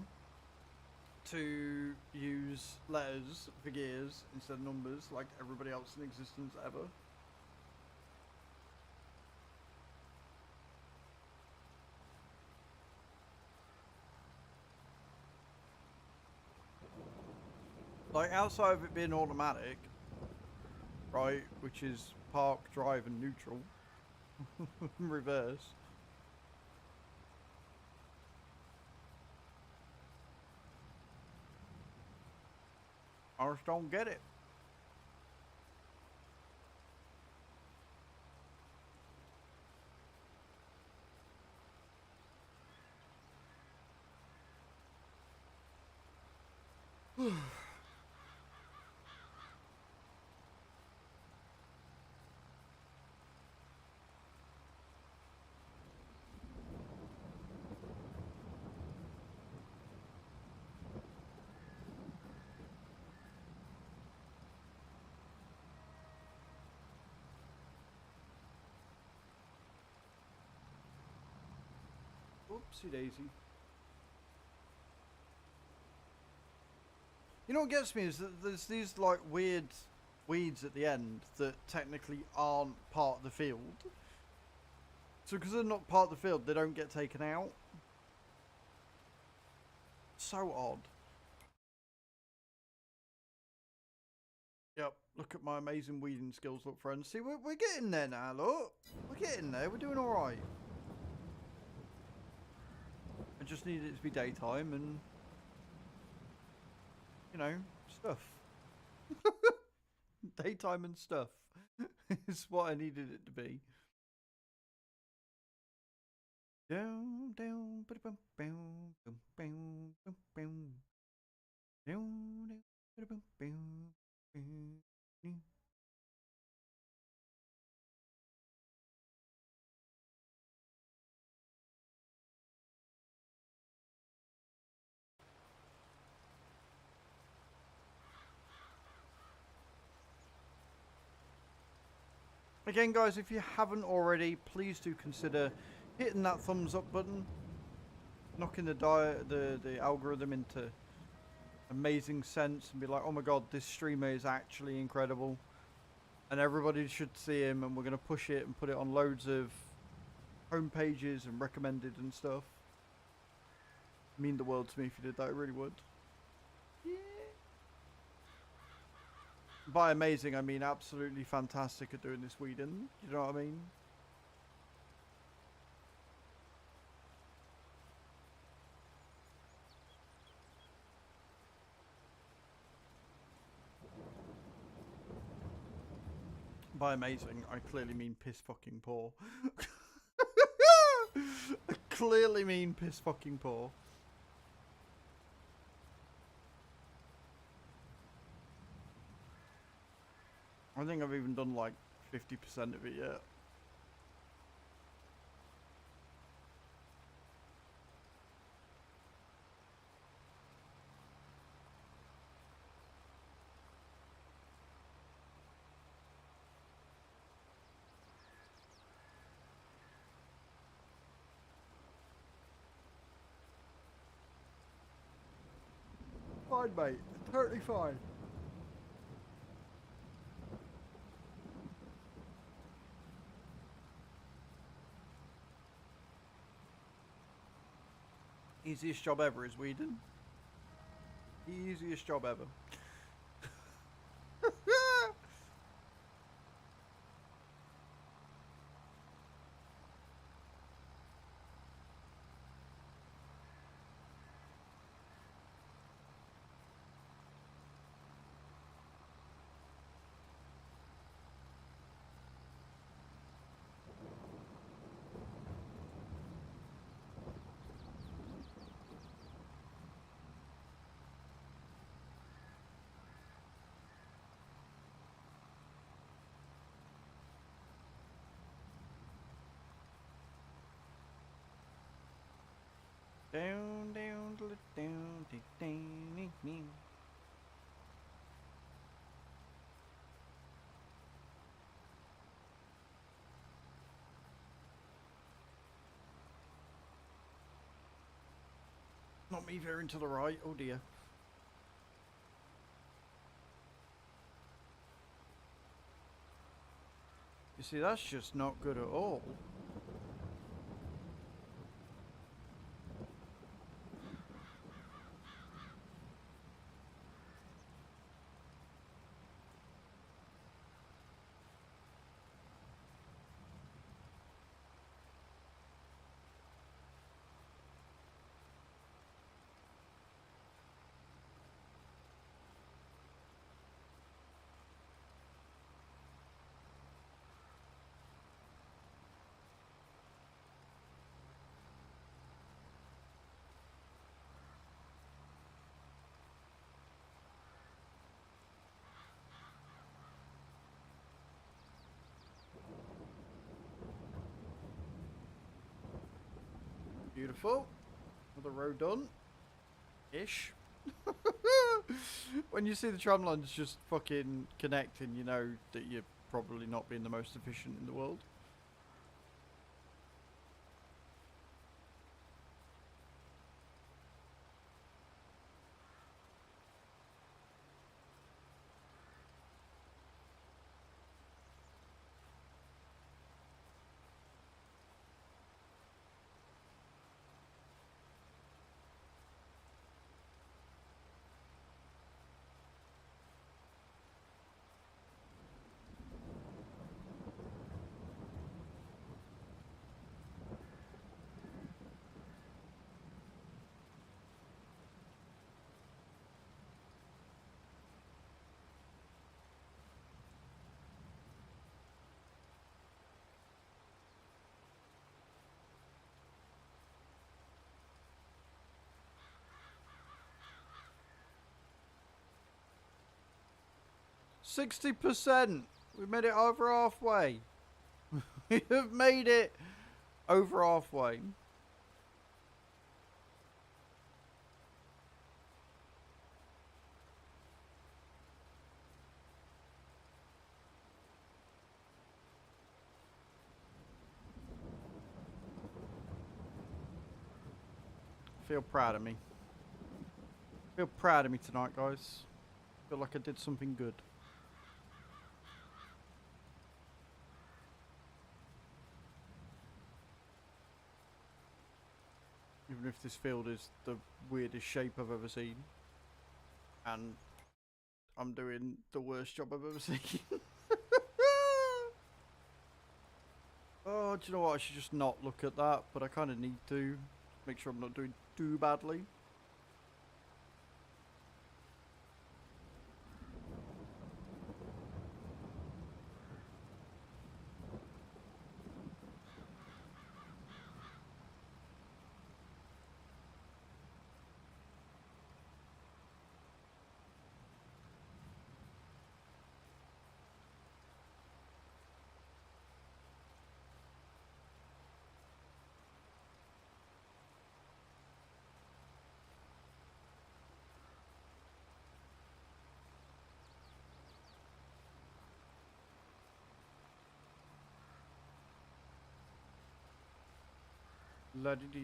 to use letters for gears instead of numbers like everybody else in existence ever. Like outside of it being automatic, right, which is park, drive and neutral, reverse. I just don't get it. Oopsie daisy. You know what gets me is that there's these like weird weeds at the end that technically aren't part of the field. So because they're not part of the field, they don't get taken out. So odd. Yep, look at my amazing weeding skills, look friends. See, we're getting there now, look. We're getting there, we're doing alright. I just needed it to be daytime and, you know, stuff. Daytime and stuff is what I needed it to be. Down, down, ba-da-bum, boom, boom, boom, boom, boom. Down, down, ba-da-bum, boom, boom, boom. Again, guys, if you haven't already, please do consider hitting that thumbs up button, knocking the algorithm into amazing sense, and be like, oh my god, this streamer is actually incredible, and everybody should see him, and we're gonna push it and put it on loads of homepages and recommended and stuff. It'd mean the world to me if you did that. It really would. Yeah. By amazing, I mean absolutely fantastic at doing this, Whedon. You know what I mean? By amazing, I clearly mean piss fucking poor. I clearly mean piss fucking poor. I think I've even done like 50% of it yet. Fine, mate. Totally fine. Easiest job ever is Whedon. Easiest job ever. Down, down, down, down, down, down. Not me veering to the right. Oh dear. You see, that's just not good at all. Beautiful. Another row done. Ish. When you see the tram lines just fucking connecting, you know that you're probably not being the most efficient in the world. 60%. We made it over halfway. We have made it over halfway. Feel proud of me. Feel proud of me tonight, guys. Feel like I did something good. Even if this field is the weirdest shape I've ever seen. And I'm doing the worst job I've ever seen. Oh, do you know what? I should just not look at that, but I kind of need to. Make sure I'm not doing too badly. La-di-dee.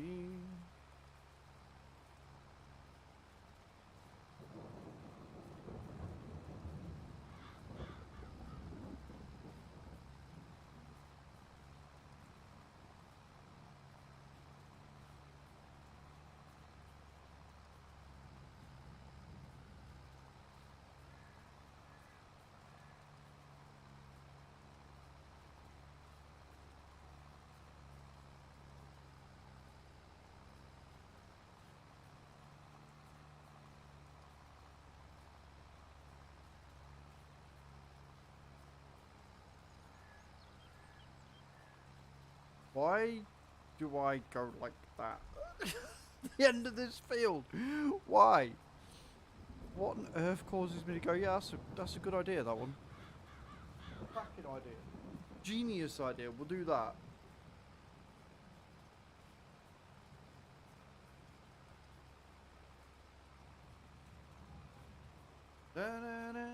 Why do I go like that? The end of this field. Why? What on earth causes me to go, yeah, that's a good idea, that one. Cracking idea. Genius idea, we'll do that. Da, da, da,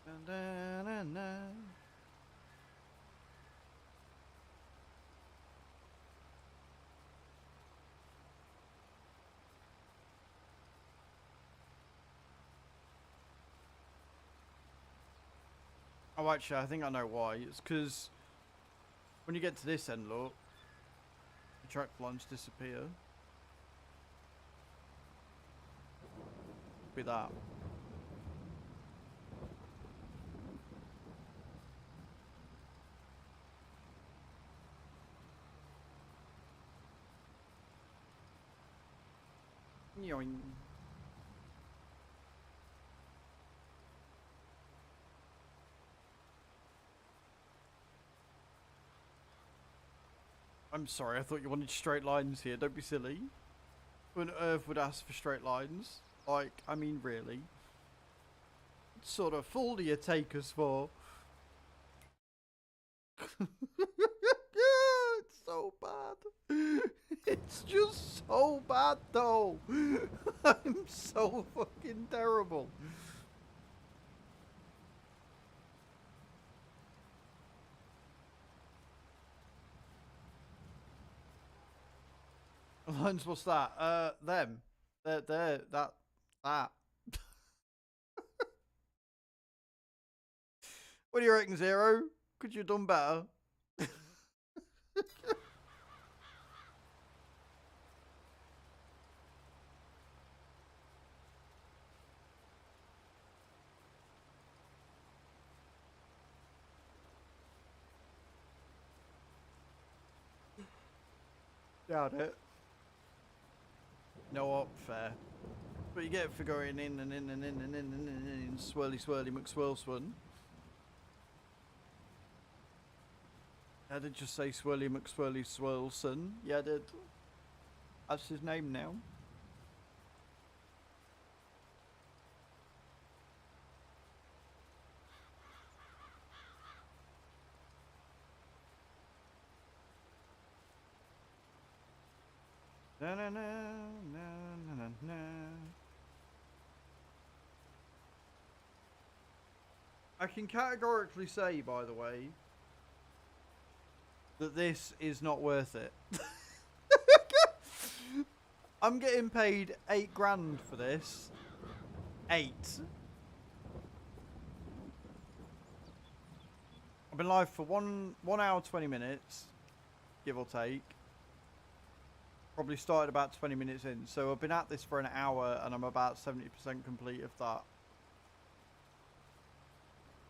da, da, da, da. Oh, actually, I think I know why. It's because when you get to this end, look, the track lines disappear. Be that. Yoing. I'm sorry, I thought you wanted straight lines here. Don't be silly. Who on earth would ask for straight lines? Like, I mean, really? What sort of fool do you take us for? It's so bad. It's just so bad, though. I'm so fucking terrible. Lines, what's that? Them. They're, that. What do you reckon, Zero? Could you have done better? Doubt it. No, what? Fair. But you get for going in and in and in and in and in and in. Swirly, swirly, McSwirlswan. I did just say Swirly McSwirly Swirlson. Yeah, I did. That's his name now. Na, na, na, na, na, na, na. I can categorically say, by the way, that this is not worth it. I'm getting paid 8 grand for this. 8. I've been live for 1 hour 20 minutes, give or take. Probably started about 20 minutes in, so I've been at this for an hour and I'm about 70% complete of that.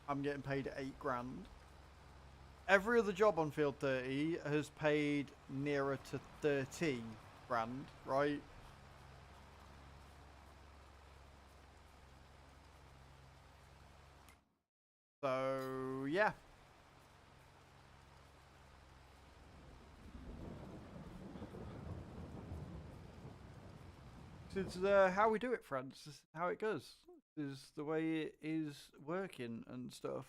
I'm getting paid 8 grand. Every other job on Field 30 has paid nearer to 30 grand, right? So, yeah. This is how we do it, friends. This is how it goes. This is the way it is working and stuff.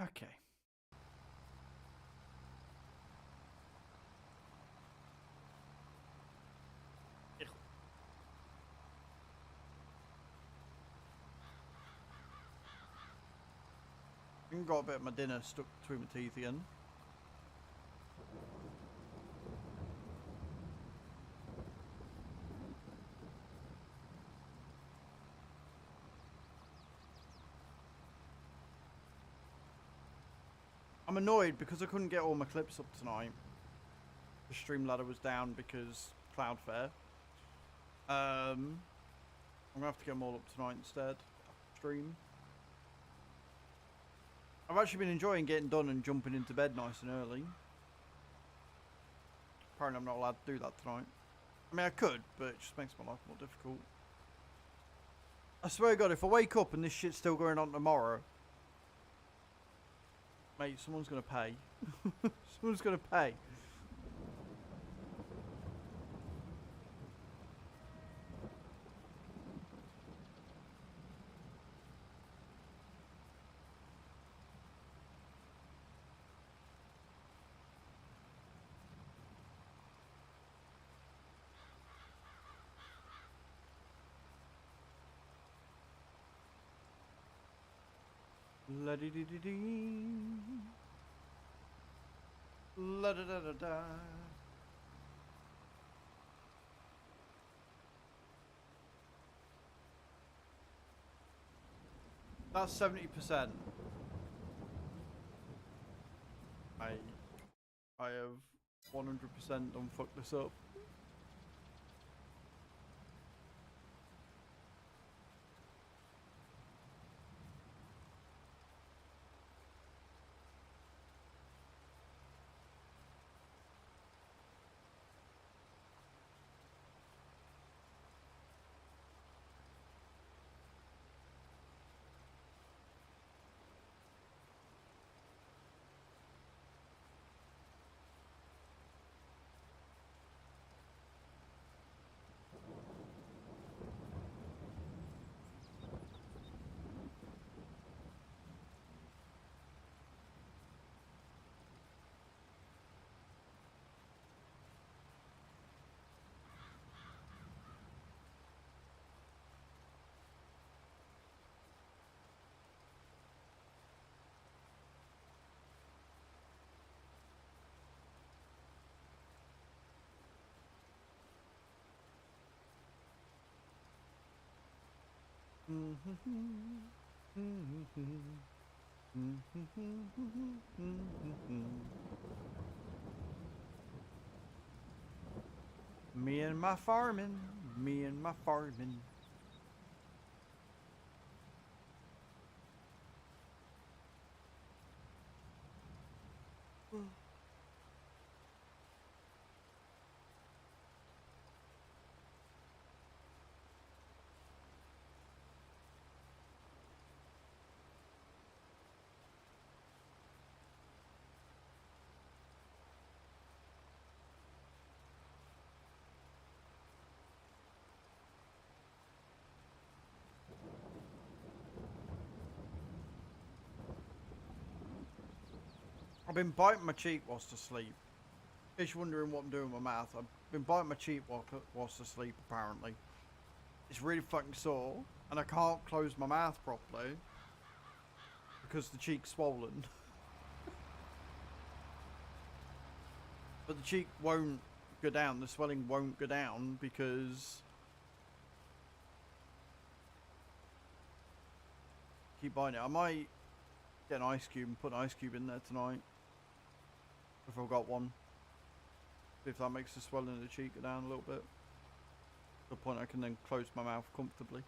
Okay. I got a bit of my dinner stuck between my teeth again. I'm annoyed because I couldn't get all my clips up tonight. The stream ladder was down because Cloudflare. I'm gonna have to get them all up tonight instead. Stream. I've actually been enjoying getting done and jumping into bed nice and early. Apparently I'm not allowed to do that tonight. I mean I could, but it just makes my life more difficult. I swear to God, if I wake up and this shit's still going on tomorrow, mate, someone's gonna pay. Someone's gonna pay. La di di di di. La da da da da. That's 70%. I have 100% done fucked this up. Me and my farming, me and my farming. I've been biting my cheek whilst asleep. In case you're wondering what I'm doing with my mouth, I've been biting my cheek whilst asleep, apparently. It's really fucking sore, and I can't close my mouth properly because the cheek's swollen. But the cheek won't go down, the swelling won't go down because... keep biting it. I might get an ice cube and put an ice cube in there tonight. If I've got one. If that makes the swelling of the cheek go down a little bit. To the point I can then close my mouth comfortably.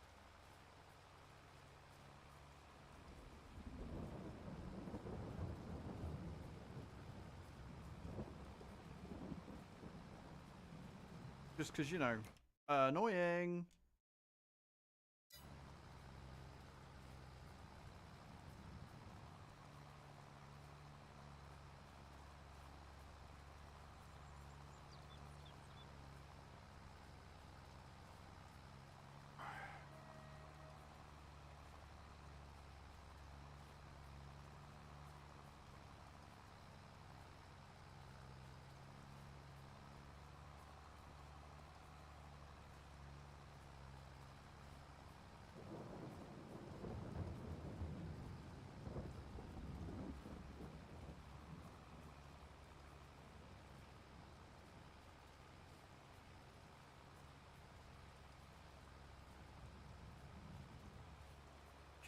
Just because, you know, annoying.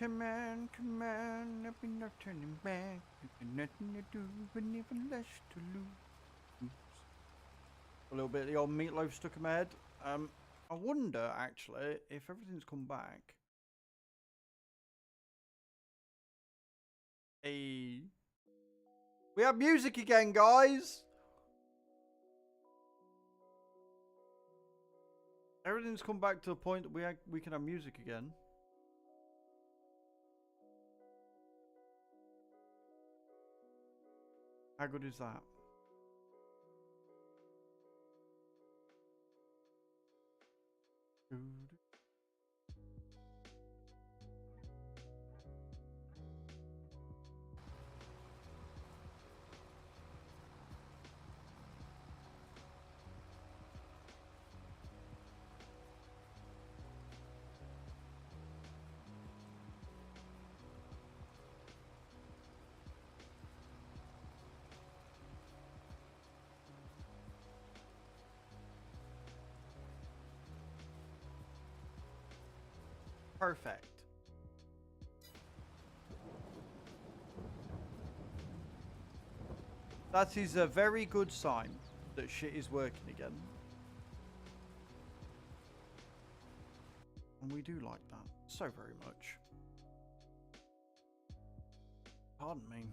Come on, I've been no turning back. There's nothing to do, but never less to lose. Oops. A little bit of the old meatloaf stuck in my head. I wonder, actually, if everything's come back. Hey. We have music again, guys! Everything's come back to the point that we can have music again. How good is that? Perfect. That is a very good sign that shit is working again. And we do like that so very much. Pardon me.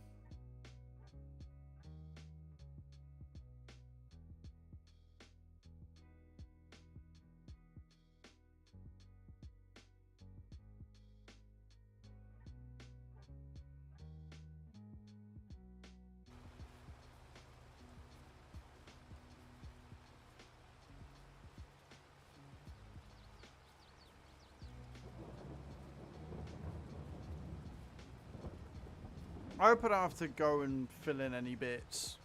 I hope I don't have to go and fill in any bits.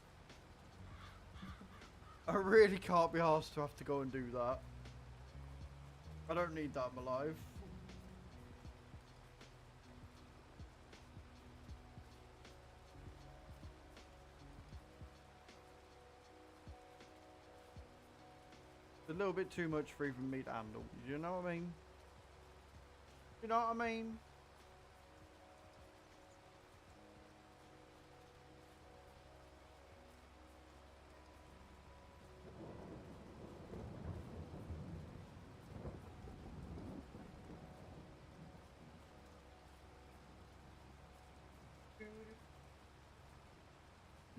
I really can't be asked to have to go and do that. I don't need that in my life. It's a little bit too much for even me to handle. You know what I mean? You know what I mean?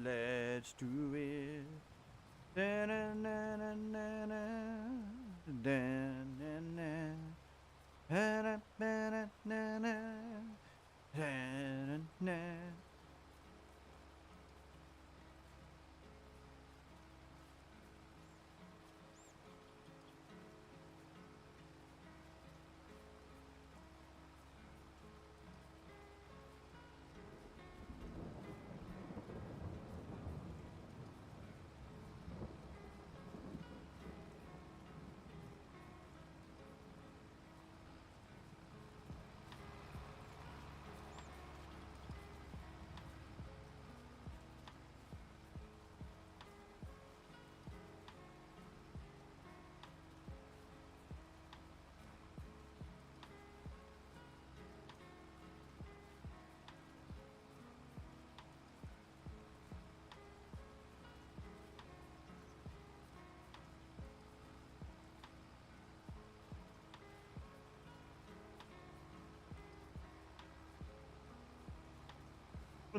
Let's do it. Da na na na na na. Da na na. Da na na na na. Da na na.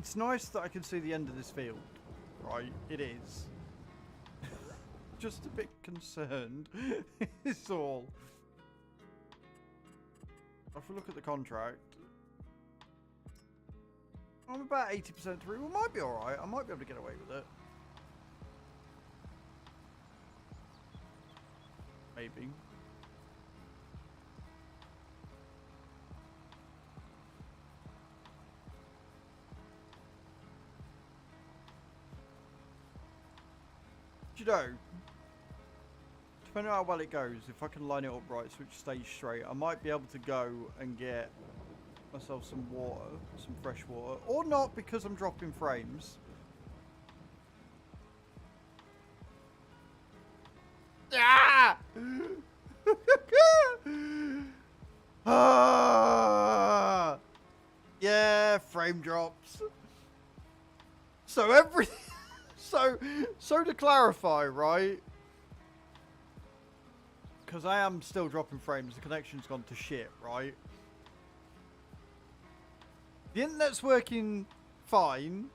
It's nice that I can see the end of this field. Right, it is. Just a bit concerned. It's all. If we look at the contract, I'm about 80% through. We might be alright. I might be able to get away with it. Maybe. You know, depending on how well it goes, if I can line it up right so it stays straight, I might be able to go and get myself some water, some fresh water, or not because I'm dropping frames. Ah! Ah! Yeah, frame drops. So everything. So to clarify, right? Because I am still dropping frames, the connection's gone to shit, right? The internet's working fine.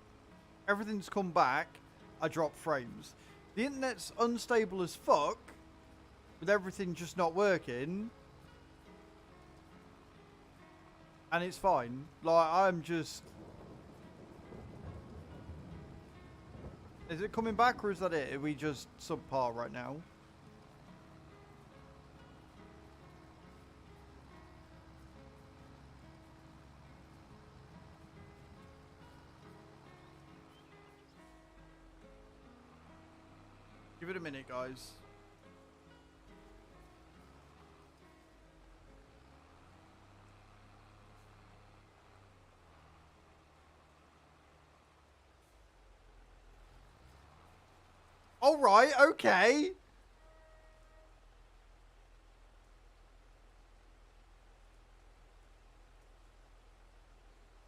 Everything's come back. I drop frames. The internet's unstable as fuck, with everything just not working. And it's fine. Like, I'm just... Is it coming back or is that it? Are we just subpar right now? Give it a minute, guys. All right, okay.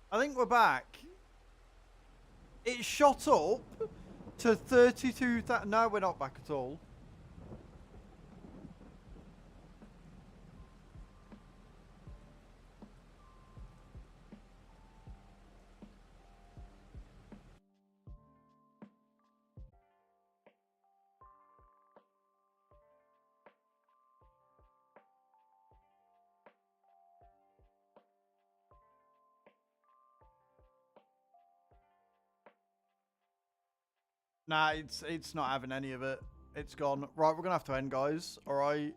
I think we're back. It shot up to 32,000. No, we're not back at all. Nah, it's not having any of it. It's gone. Right, we're gonna have to end, guys. All right.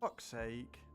Fuck's sake.